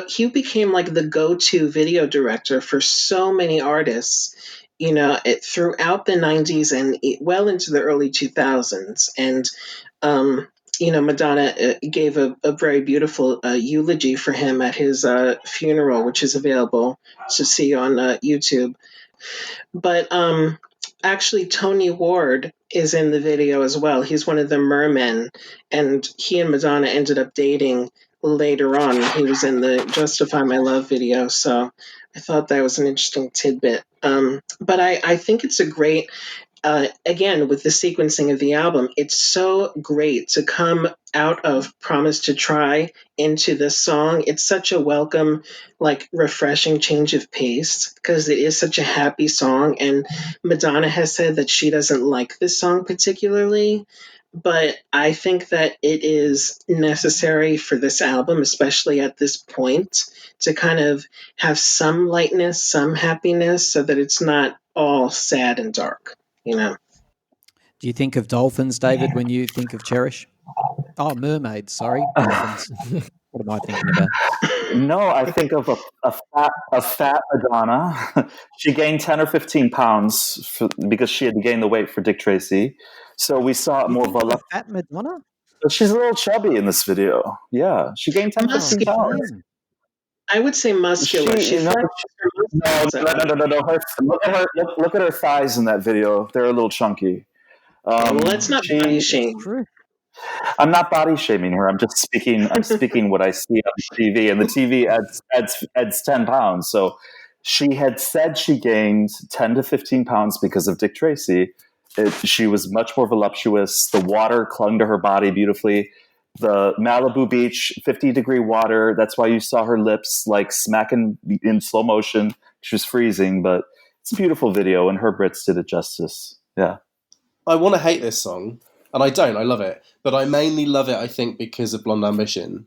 he became like the go-to video director for so many artists, throughout the 90s and well into the early 2000s. And, Madonna gave a very beautiful eulogy for him at his funeral, which is available to see on YouTube. But actually, Tony Ward is in the video as well. He's one of the mermen, and he and Madonna ended up dating later on. He was in the Justify My Love video, so I thought that was an interesting tidbit. But I think it's a great... again, with the sequencing of the album, it's so great to come out of Promise to Try into this song. It's such a welcome, refreshing change of pace because it is such a happy song. And Madonna has said that she doesn't like this song particularly, but I think that it is necessary for this album, especially at this point, to kind of have some lightness, some happiness, so that it's not all sad and dark. Do you think of dolphins, David, when you think of Cherish? Oh, mermaids, sorry. Dolphins. What am I thinking about? No, I think of a fat Madonna. She gained 10 or 15 pounds because she had to gain the weight for Dick Tracy. So we saw more voluptuous. Fat Madonna? She's a little chubby in this video. Yeah, she gained 10 or 15 pounds. I would say muscular. No. Look at her thighs in that video. They're a little chunky. Well, let's not body shame. I'm not body shaming her. I'm just speaking. I'm speaking what I see on TV, and the TV adds 10 pounds. So she had said she gained 10 to 15 pounds because of Dick Tracy. She was much more voluptuous. The water clung to her body beautifully. The Malibu Beach, 50-degree water. That's why you saw her lips like smacking in slow motion. She was freezing, but it's a beautiful video, and Herb Ritts did it justice. Yeah. I want to hate this song, and I don't. I love it. But I mainly love it, I think, because of Blonde Ambition.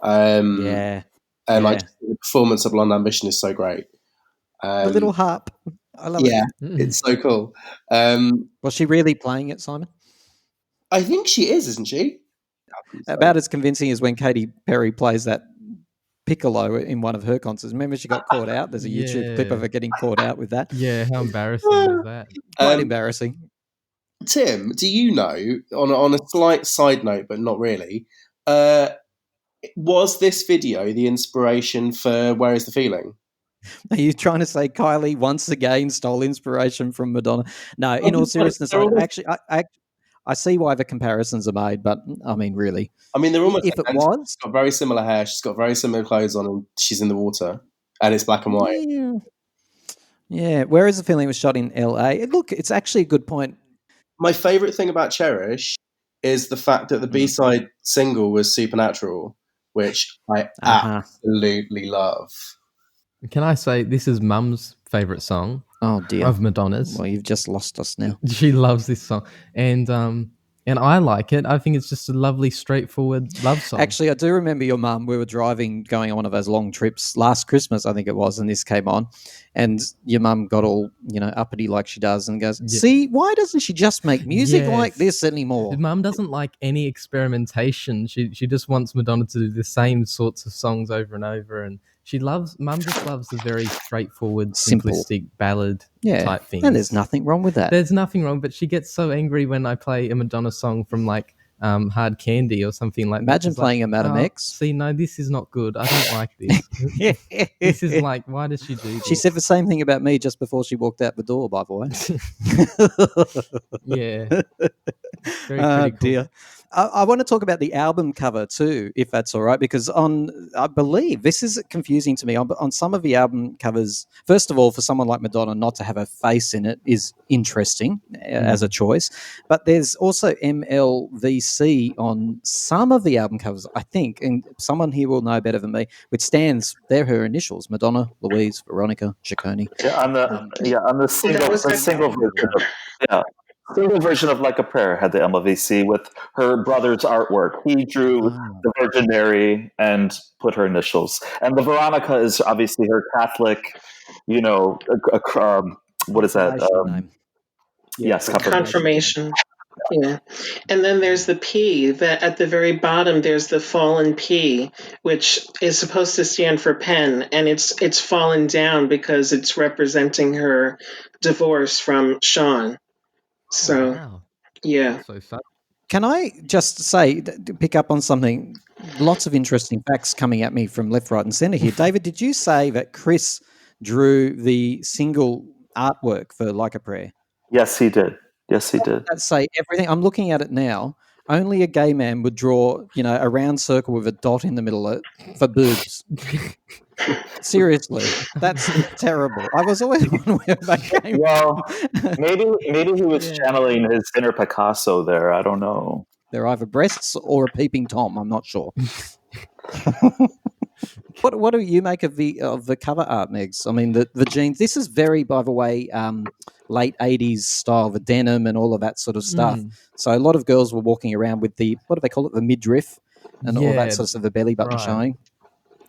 And the performance of Blonde Ambition is so great. The little harp. I love it. Yeah, it's so cool. Was she really playing it, Simon? I think she is, isn't she? About as convincing as when Katy Perry plays that piccolo in one of her concerts. Remember, she got caught out. There's a YouTube clip of her getting caught out with that. Yeah, how embarrassing was that? Quite embarrassing. Tim, do you know, on a slight side note, but not really, was this video the inspiration for Where Is the Feeling? Are you trying to say Kylie once again stole inspiration from Madonna? No, in all seriousness, I see why the comparisons are made, but I mean, really. I mean, they're almost. If it was, she's got very similar hair. She's got very similar clothes on, and she's in the water, and it's black and white. Yeah. Where Is the Feeling was shot in LA. Look, it's actually a good point. My favorite thing about Cherish is the fact that the B-side single was Supernatural, which I absolutely love. Can I say this is Mum's favorite song Oh dear. of Madonna's. Well, you've just lost us now. She loves this song, and I like it. I think it's just a lovely, straightforward love song. Actually, I do remember your mum. We were driving, going on one of those long trips last Christmas, I think it was, and this came on, and your mum got all uppity like she does, and goes, "See, why doesn't she just make music like this anymore?" Mum doesn't like any experimentation. She just wants Madonna to do the same sorts of songs over and over, and Mum just loves the very straightforward, Simple. simplistic ballad type things. And there's nothing wrong with that. There's nothing wrong, but she gets so angry when I play a Madonna song from like Hard Candy or something like that. Imagine She's playing like, a Madam "Oh, X." See, no, this is not good. I don't like this. This is like, why does she do this? She said the same thing about me just before she walked out the door, by the way. Yeah. Very Oh, critical. dear. I want to talk about the album cover too, if that's all right, because I believe this is confusing to me. On some of the album covers, first of all, for someone like Madonna not to have her face in it is interesting as a choice. But there's also MLVC on some of the album covers, I think, and someone here will know better than me, which stands, they're her initials: Madonna, Louise, Veronica, Ciccone. Yeah, on the single version. Yeah. Single version of Like a Prayer had the MLVC with her brother's artwork. He drew the Virgin Mary and put her initials. And the Veronica is obviously her Catholic, what is that? Name. Yes, Confirmation. Yeah. And then there's the P, that at the very bottom there's the fallen P, which is supposed to stand for pen, and it's fallen down because it's representing her divorce from Sean. So, Wow. yeah. So fun. Can I just say, to pick up on something, lots of interesting facts coming at me from left, right, and centre here. David, did you say that Chris drew the single artwork for Like a Prayer? Yes, he did. That say everything. I'm looking at it now. Only a gay man would draw, a round circle with a dot in the middle of it for boobs. Seriously, that's terrible. I was always wondering where that came Well, maybe he was channeling his inner Picasso there. I don't know. They're either breasts or a peeping Tom. I'm not sure. What do you make of the cover art, Megs? I mean, the jeans. This is very, by the way, late 80s style, the denim and all of that sort of stuff. So a lot of girls were walking around with the, what do they call it, the midriff and all that sort of stuff, the belly button showing.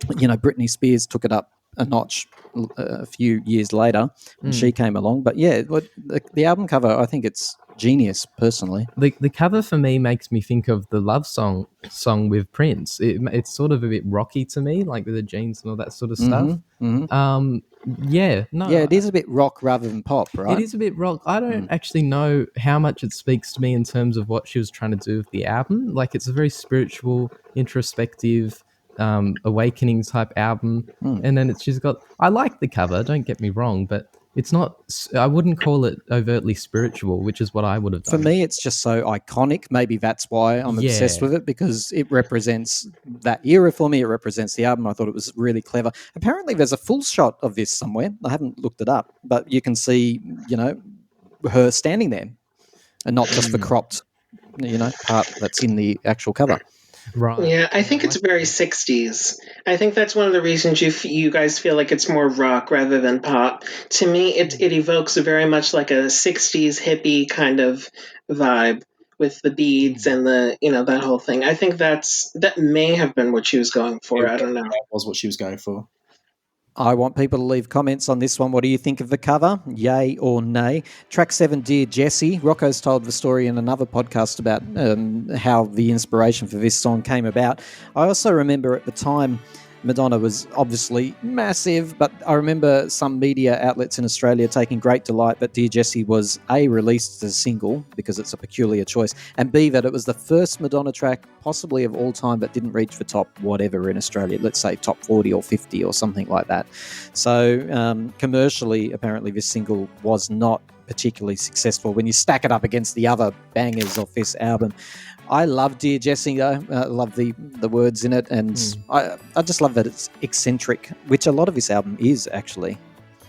Britney Spears took it up a notch a few years later when she came along. But yeah, the album cover, I think it's genius, personally. The cover for me makes me think of the love song with Prince. It's sort of a bit rocky to me, like with the jeans and all that sort of stuff. It is a bit rock rather than pop, right? It is a bit rock. I don't actually know how much it speaks to me in terms of what she was trying to do with the album. Like, it's a very spiritual, introspective, awakening type album. And then she's got, I like the cover, don't get me wrong, but it's not, I wouldn't call it overtly spiritual, which is what I would have done. For me, it's just so iconic. Maybe that's why I'm obsessed with it, because it represents that era for me. It represents the album. I thought it was really clever. Apparently, there's a full shot of this somewhere. I haven't looked it up, but you can see, her standing there and not just the cropped, part that's in the actual cover. Right. Yeah, I think it's very 60s. I think that's one of the reasons you guys feel like it's more rock rather than pop. To me, it evokes very much like a 60s hippie kind of vibe with the beads and the, that whole thing. I think that may have been what she was going for. I don't know. That was what she was going for. I want people to leave comments on this one. What do you think of the cover? Yay or nay? Track 7, Dear Jessie. Rocco's told the story in another podcast about how the inspiration for this song came about. I also remember at the time, Madonna was obviously massive, but I remember some media outlets in Australia taking great delight that Dear Jessie was A, released as a single, because it's a peculiar choice, and B, that it was the first Madonna track possibly of all time that didn't reach the top whatever in Australia, let's say top 40 or 50 or something like that. So commercially, apparently this single was not particularly successful when you stack it up against the other bangers of this album. I love Dear Jessie, though. I love the words in it, and I just love that it's eccentric, which a lot of this album is, actually.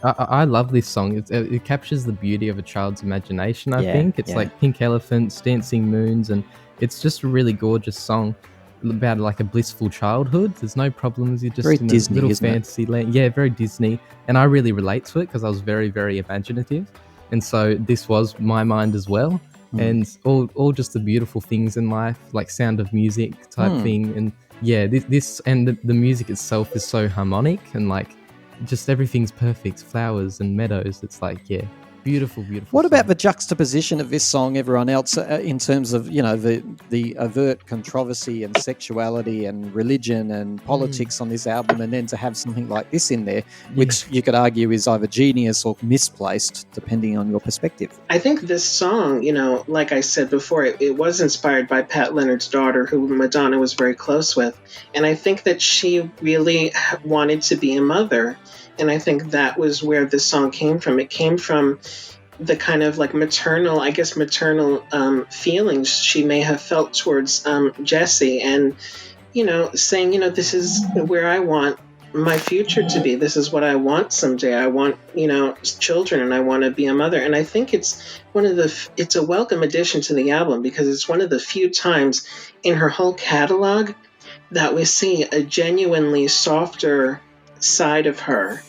I love this song. It captures the beauty of a child's imagination, I think. It's like Pink Elephants, Dancing Moons, and it's just a really gorgeous song. about like a blissful childhood. There's no problems. You're just Very in Disney, a little isn't it? fantasy land. Yeah, very Disney. And I really relate to it because I was very, very imaginative. And so this was my mind as well. And all just the beautiful things in life, like Sound of Music type thing. And yeah, this and the music itself is so harmonic and like just everything's perfect. Flowers and meadows. It's like, yeah, beautiful, beautiful. What song. about the juxtaposition of this song, everyone else, in terms of, you know, the overt controversy and sexuality and religion and politics on this album, and then to have something like this in there, which you could argue is either genius or misplaced, depending on your perspective. I think this song, you know, like I said before, it was inspired by Pat Leonard's daughter, who Madonna was very close with. And I think that she really wanted to be a mother. And I think that was where this song came from. It came from the kind of like maternal feelings she may have felt towards Jesse, and, you know, saying, you know, this is where I want my future to be. This is what I want someday. I want, you know, children, and I want to be a mother. And I think it's it's a welcome addition to the album, because it's one of the few times in her whole catalog that we see a genuinely softer side of her.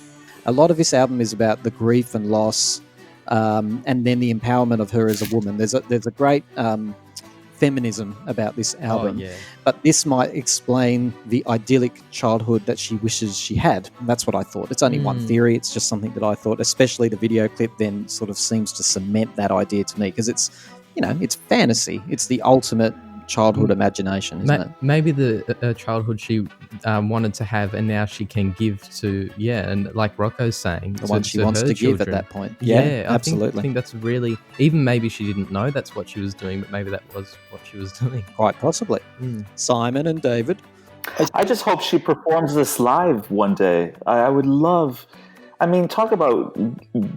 A lot of this album is about the grief and loss, and then the empowerment of her as a woman. There's a great feminism about this album, but this might explain the idyllic childhood that she wishes she had. That's what I thought. It's only one theory. It's just something that I thought, especially the video clip then sort of seems to cement that idea to me, because it's, you know, it's fantasy. It's the ultimate childhood imagination, isn't it? Maybe the childhood she wanted to have, and now she can give to, and like Rocco's saying, The one she wants her to give children. at that point. Yeah, absolutely. I think that's really, even maybe she didn't know that's what she was doing, but maybe that was what she was doing. Quite possibly. Simon and David. I just hope she performs this live one day. I would love. I mean, talk about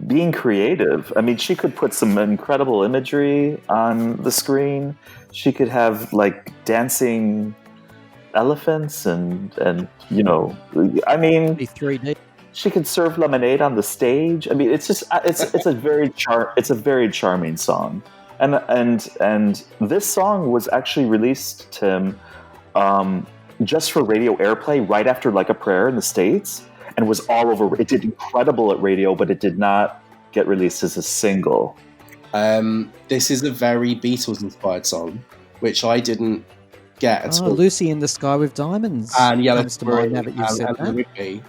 being creative. I mean, she could put some incredible imagery on the screen. She could have like dancing elephants and you know, I mean, 3D. She could serve lemonade on the stage. I mean, it's just it's a very charming song, and this song was actually released, Tim, just for radio airplay right after Like a Prayer in the States, and was all over. It did incredible at radio, but it did not get released as a single. This is a very Beatles-inspired song, which I didn't get at all. Lucy in the Sky with Diamonds. And Yellow comes to mind now that you've said that. Rigby.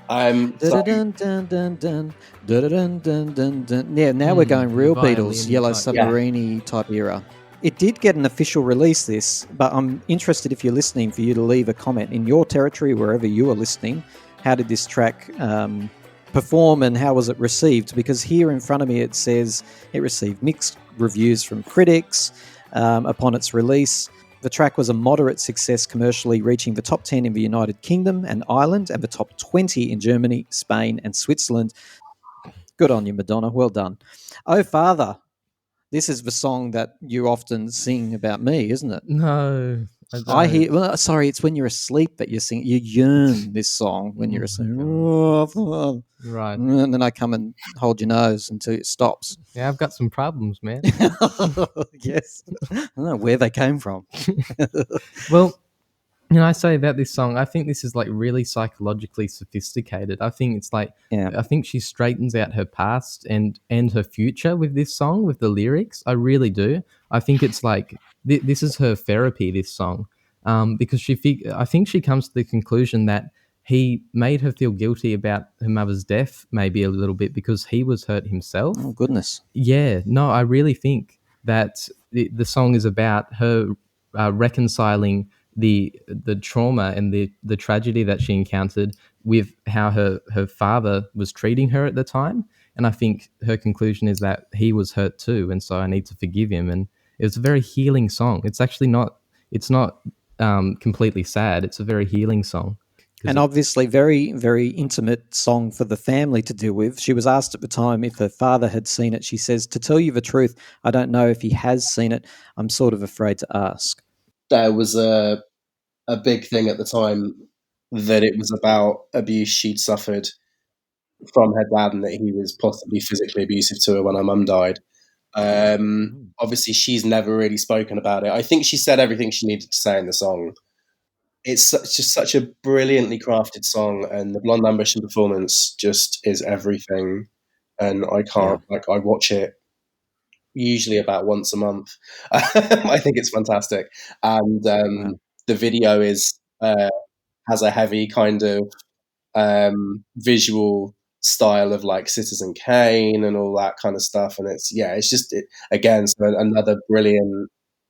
Yeah, now we're going real violin Beatles, Yellow type. Submarine type era. It did get an official release, this, but I'm interested, if you're listening, for you to leave a comment in your territory, wherever you are listening. How did this track perform, and how was it received? Because here in front of me it says it received mixed reviews from critics upon its release. The track was a moderate success commercially, reaching the top 10 in the United Kingdom and Ireland, and the top 20 in Germany, Spain, and Switzerland. Good on you, Madonna. Well done. Oh, Father. This is the song that you often sing about me, isn't it? No, I hear. Well, sorry, it's when you're asleep that you sing. You yearn this song when you're asleep. Right. And then I come and hold your nose until it stops. Yeah, I've got some problems, man. Yes, I don't know where they came from. Well, you know, I say about this song, I think this is like really psychologically sophisticated. I think it's like, I think she straightens out her past and her future with this song, with the lyrics. I really do. I think it's like, this is her therapy, this song, because I think she comes to the conclusion that he made her feel guilty about her mother's death, maybe a little bit, because he was hurt himself. Oh, goodness. Yeah, no, I really think that the song is about her reconciling the trauma and the tragedy that she encountered with how her father was treating her at the time. And I think her conclusion is that he was hurt too, and so I need to forgive him. And it's a very healing song. It's actually not. It's not completely sad. It's a very healing song. And obviously very, very intimate song for the family to deal with. She was asked at the time if her father had seen it. She says, "To tell you the truth, I don't know if he has seen it. I'm sort of afraid to ask." There was a big thing at the time that it was about abuse she'd suffered from her dad, and that he was possibly physically abusive to her when her mum died. Obviously, she's never really spoken about it. I think she said everything she needed to say in the song. it's just such a brilliantly crafted song, and the Blonde Ambition performance just is everything. And I can't I watch it usually about once a month. I think it's fantastic, and the video is has a heavy kind of visual style of like Citizen Kane and all that kind of stuff, and it's just again so another brilliant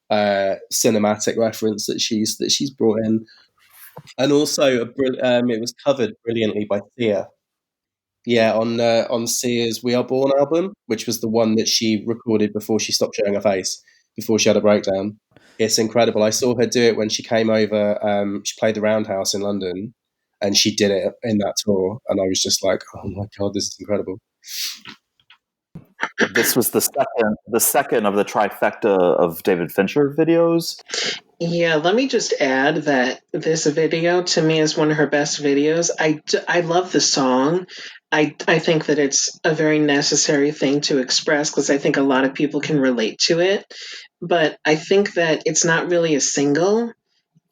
cinematic reference that she's brought in, and also it was covered brilliantly by Sia. Yeah, on Sia's "We Are Born" album, which was the one that she recorded before she stopped showing her face, before she had a breakdown. It's incredible. I saw her do it when she came over. She played the Roundhouse in London, and she did it in that tour. And I was just like, "Oh my god, this is incredible!" This was the second of the trifecta of David Fincher videos. Yeah, let me just add that this video to me is one of her best videos. I love the song. I think that it's a very necessary thing to express because I think a lot of people can relate to it. But I think that it's not really a single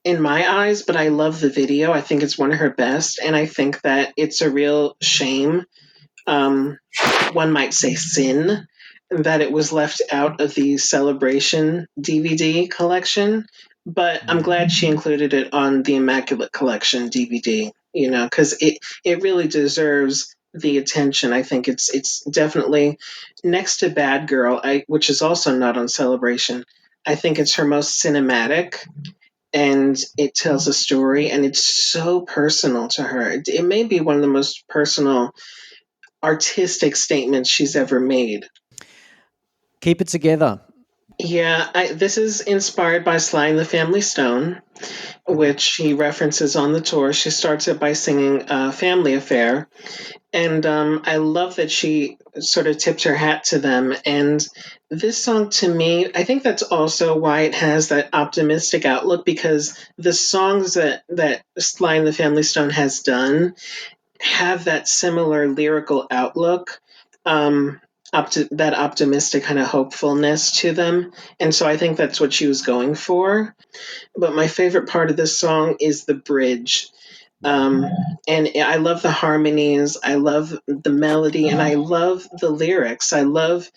in my eyes, but I love the video. I think it's one of her best. And I think that it's a real shame, one might say sin, that it was left out of the Celebration DVD collection. But I'm glad she included it on the Immaculate Collection DVD, because it really deserves the attention. I think it's definitely next to Bad Girl, which is also not on Celebration. I think it's her most cinematic, and it tells a story, and it's so personal to her. It may be one of the most personal artistic statements she's ever made. Keep it together. Yeah, this is inspired by Sly and the Family Stone, which he references on the tour. She starts it by singing Family Affair. And I love that she sort of tipped her hat to them. And this song, to me, I think that's also why it has that optimistic outlook, because the songs that Sly and the Family Stone has done have that similar lyrical outlook, that optimistic kind of hopefulness to them. And so I think that's what she was going for. But my favorite part of this song is the bridge. Um, and I love the harmonies, I love the melody, and I love the lyrics. I love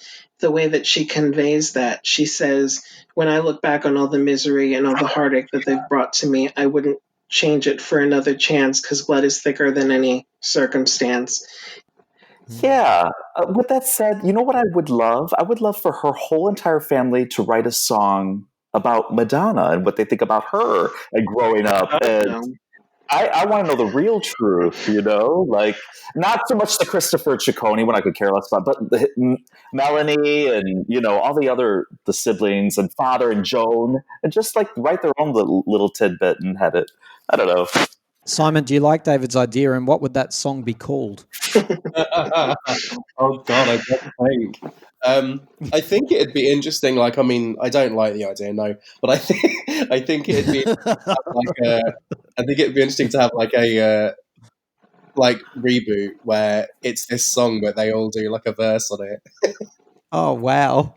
the way that she conveys that. She says, "When I look back on all the misery and all the heartache that they've brought to me, I wouldn't change it for another chance because blood is thicker than any circumstance." Yeah. With that said, you know what I would love? I would love for her whole entire family to write a song about Madonna and what they think about her and growing up. And I want to know the real truth, like not so much the Christopher Ciccone when I could care less about, but Melanie and, all the siblings and father and Joan, and just like write their own little tidbit and had it. I don't know. Simon, do you like David's idea, and what would that song be called? Oh God, I don't think. I think it'd be interesting. Like, I mean, I don't like the idea, no, but I think it'd be I think it'd be interesting to have like a reboot where it's this song, but they all do like a verse on it. Oh wow!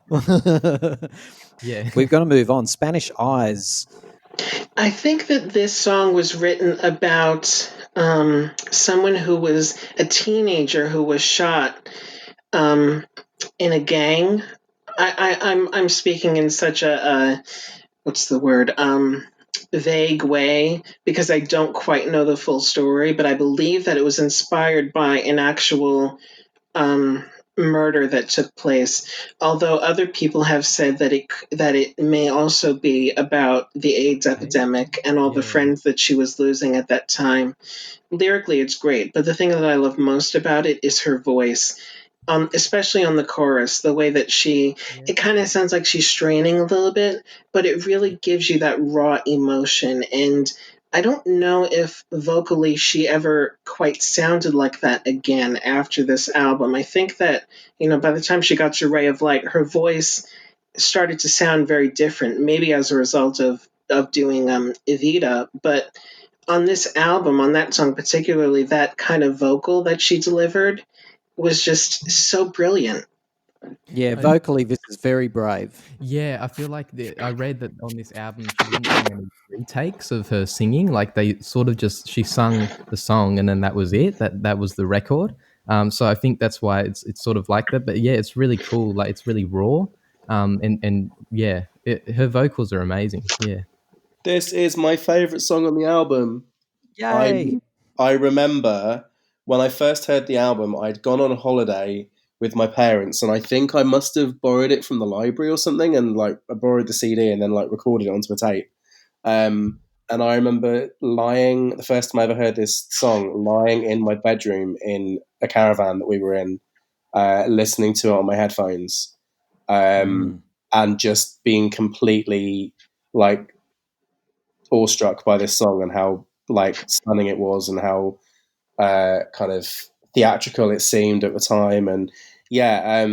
Yeah. We've got to move on. Spanish Eyes. I think that this song was written about someone who was a teenager who was shot in a gang. I'm speaking in such a what's the word, vague way, because I don't quite know the full story, but I believe that it was inspired by an actual murder that took place. Although other people have said that it may also be about the AIDS epidemic and all the friends that she was losing at that time. Lyrically, it's great, but the thing that I love most about it is her voice. Especially on the chorus, the way that it kind of sounds like she's straining a little bit, but it really gives you that raw emotion. And I don't know if vocally she ever quite sounded like that again after this album. I think that, by the time she got to Ray of Light, her voice started to sound very different, maybe as a result of doing Evita. But on this album, on that song particularly, that kind of vocal that she delivered was just so brilliant. Yeah, vocally, this is very brave. Yeah, I feel like I read that on this album she didn't do any retakes of her singing. Like they sort of just she sung the song and then that was it. That was the record. So I think that's why it's sort of like that. But yeah, it's really cool. Like it's really raw. And yeah, her vocals are amazing. Yeah. This is my favourite song on the album. Yay! I remember when I first heard the album, I'd gone on holiday with my parents, and I think I must have borrowed it from the library or something, and like I borrowed the CD and then like recorded it onto a tape. And I remember the first time I ever heard this song, lying in my bedroom in a caravan that we were in, listening to it on my headphones, and just being completely like awestruck by this song and how like stunning it was and how kind of theatrical it seemed at the time. And yeah,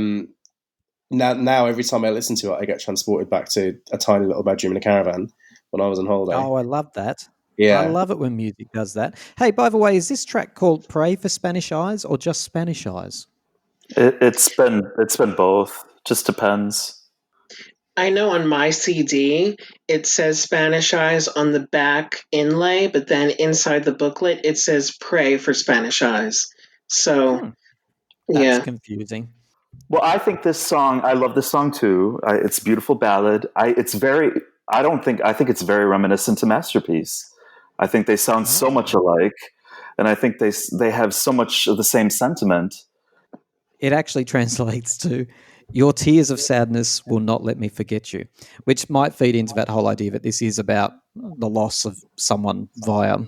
now every time I listen to it, I get transported back to a tiny little bedroom in a caravan when I was on holiday. Oh, I love that. Yeah, I love it when music does that. Hey, by the way, is this track called Pray for Spanish Eyes or just Spanish Eyes? It's been both. Just depends. I know on my CD it says Spanish Eyes on the back inlay, but then inside the booklet it says Pray for Spanish Eyes. So, That's confusing. Well, I think this song. I love this song too. It's a beautiful ballad. I think it's very reminiscent to Masterpiece. I think they sound so much alike, and I think they have so much of the same sentiment. It actually translates to "Your tears of sadness will not let me forget you," which might feed into that whole idea that this is about the loss of someone via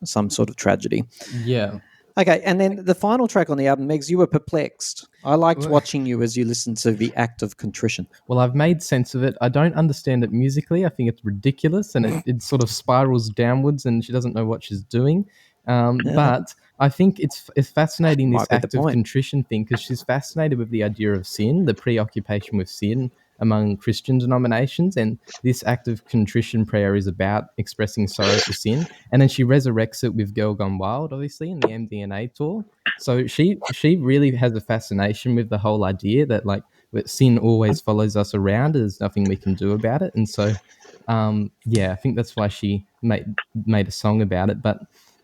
some sort of tragedy. Yeah. Okay, and then the final track on the album, Megs, you were perplexed. I liked watching you as you listened to The Act of Contrition. Well, I've made sense of it. I don't understand it musically. I think it's ridiculous, and it sort of spirals downwards, and she doesn't know what she's doing. But I think it's fascinating, this act of contrition thing, because she's fascinated with the idea of sin, the preoccupation with sin among Christian denominations, and this act of contrition prayer is about expressing sorrow for sin. And then she resurrects it with Girl Gone Wild, obviously, in the MDNA tour. So she really has a fascination with the whole idea that that sin always follows us around. There's nothing we can do about it. And so, I think that's why she made a song about it. But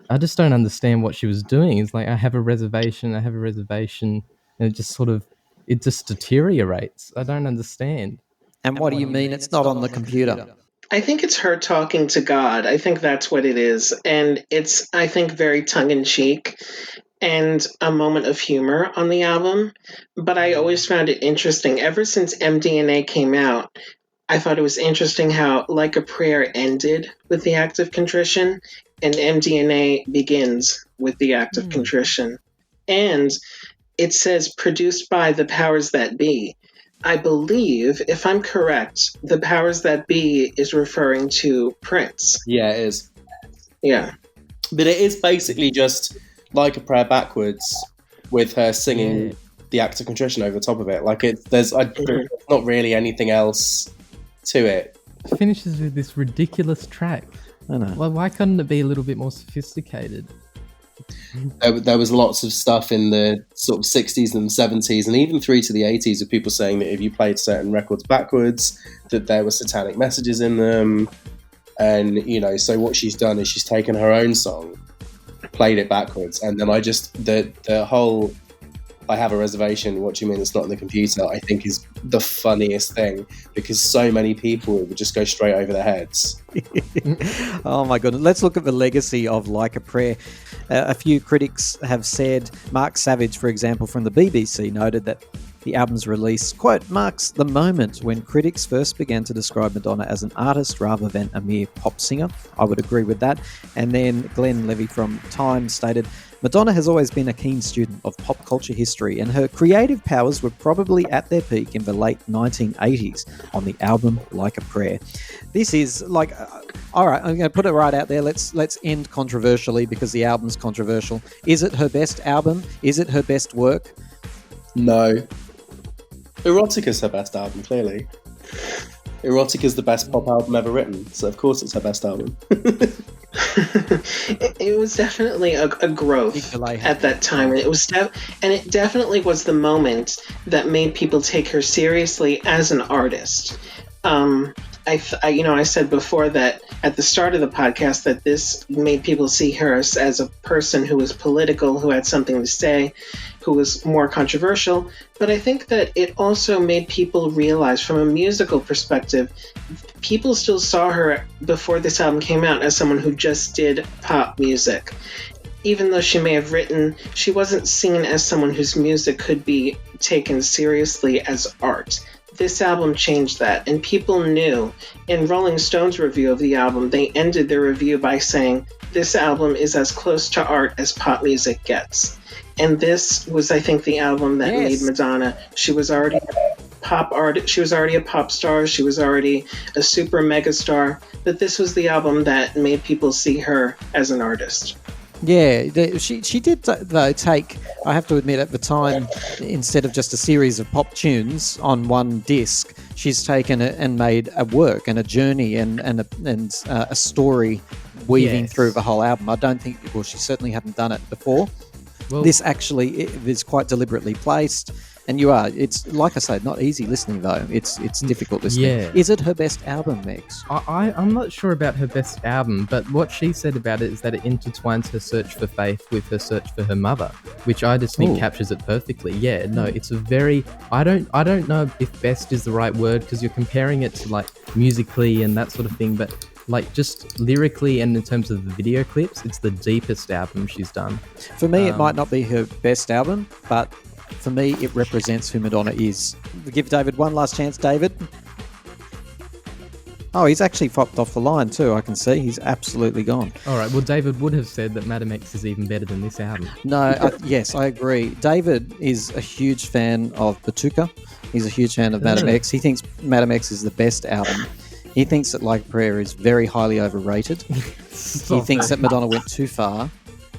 I just don't understand what she was doing. It's like, I have a reservation, and it just deteriorates. I don't understand. And what do you mean it's not on the computer? I think it's her talking to God. I think that's what it is. And it's, I think, very tongue-in-cheek and a moment of humor on the album. But I always found it interesting. Ever since MDNA came out, I thought it was interesting how Like a Prayer ended with the act of contrition and MDNA begins with the act of contrition. And it says produced by the powers that be. I believe, if I'm correct, the powers that be is referring to Prince. Yeah, it is. Yeah. But it is basically just Like a Prayer backwards with her singing the act of contrition over the top of it. Like there's not really anything else to it. It finishes with this ridiculous track. I know. Well, why couldn't it be a little bit more sophisticated? There was lots of stuff in the sort of 60s and 70s and even through to the 80s of people saying that if you played certain records backwards, that there were satanic messages in them. And, so what she's done is she's taken her own song, played it backwards, and then the whole I have a reservation, what do you mean it's not on the computer, I think is the funniest thing, because so many people would just go straight over their heads. Oh my goodness. Let's look at the legacy of Like a Prayer. A few critics have said, Mark Savage, for example, from the BBC, noted that the album's release, quote, marks the moment when critics first began to describe Madonna as an artist rather than a mere pop singer. I would agree with that. And then Glenn Levy from Time stated, Madonna has always been a keen student of pop culture history, and her creative powers were probably at their peak in the late 1980s on the album Like a Prayer. This is like, all right, I'm going to put it right out there. Let's end controversially because the album's controversial. Is it her best album? Is it her best work? No. Erotica's her best album, clearly. Erotic is the best pop album ever written, so of course it's her best album. It was definitely a growth at that time, and it definitely was the moment that made people take her seriously as an artist. I said before that at the start of the podcast that this made people see her as a person who was political, who had something to say, who was more controversial. But I think that it also made people realize, from a musical perspective, people still saw her before this album came out as someone who just did pop music. Even though she may have written, she wasn't seen as someone whose music could be taken seriously as art. This album changed that, and people knew. In Rolling Stone's review of the album, they ended their review by saying, "This album is as close to art as pop music gets." And this was, I think, the album that made Madonna. She was already a pop artist. She was already a pop star. She was already a super mega star. But this was the album that made people see her as an artist. Yeah, she did though take, I have to admit, at the time, instead of just a series of pop tunes on one disc, she's taken it and made a work and a journey and a story weaving through the whole album. I don't think, well, she certainly hadn't done it before. Well, this actually is quite deliberately placed. And it's like I said, not easy listening though. It's difficult listening. Yeah. Is it her best album, Megs? I'm not sure about her best album, but what she said about it is that it intertwines her search for faith with her search for her mother, which I just think captures it perfectly. Yeah, no, it's a very, I don't know if best is the right word, because you're comparing it to like musically and that sort of thing, but like just lyrically and in terms of the video clips, it's the deepest album she's done. For me, it might not be her best album, but for me, it represents who Madonna is. We give David one last chance. David? Oh, he's actually popped off the line too, I can see. He's absolutely gone. All right, well, David would have said that Madame X is even better than this album. No, yes, I agree. David is a huge fan of Batuka. He's a huge fan of Madame X. He thinks Madame X is the best album. He thinks that Like a Prayer is very highly overrated. He thinks that Madonna went too far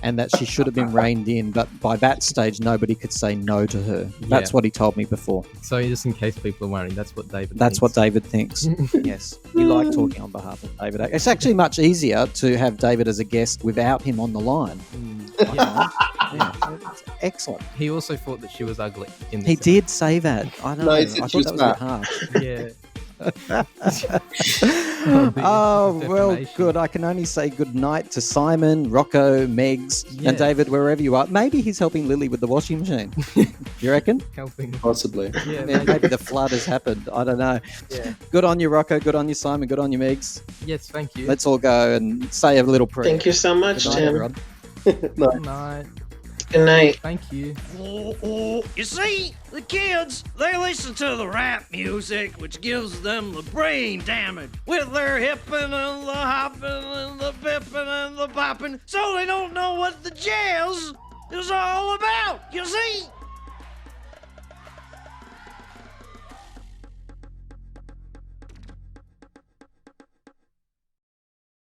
and that she should have been reined in, but by that stage, nobody could say no to her. That's what he told me before. So just in case people are worrying, that's what David thinks. That's what David thinks. Yes. You like talking on behalf of David. It's actually much easier to have David as a guest without him on the line. Yeah, it's excellent. He also thought that she was ugly. He did say that. I know. I thought that was a bit harsh. Yeah. Well, good. I can only say good night to Simon, Rocco, Megs, and David, wherever you are. Maybe he's helping Lily with the washing machine. You reckon? Helping. Possibly. Yeah, maybe the flood has happened. I don't know. Yeah. Good on you, Rocco. Good on you, Simon. Good on you, Megs. Yes, thank you. Let's all go and say a little prayer. Thank you so much, Good night, Tim. everyone. Good night. Good night. Thank you. You see, the kids, they listen to the rap music, which gives them the brain damage with their hippin' and the hoppin' and the bippin' and the boppin', so they don't know what the jazz is all about, you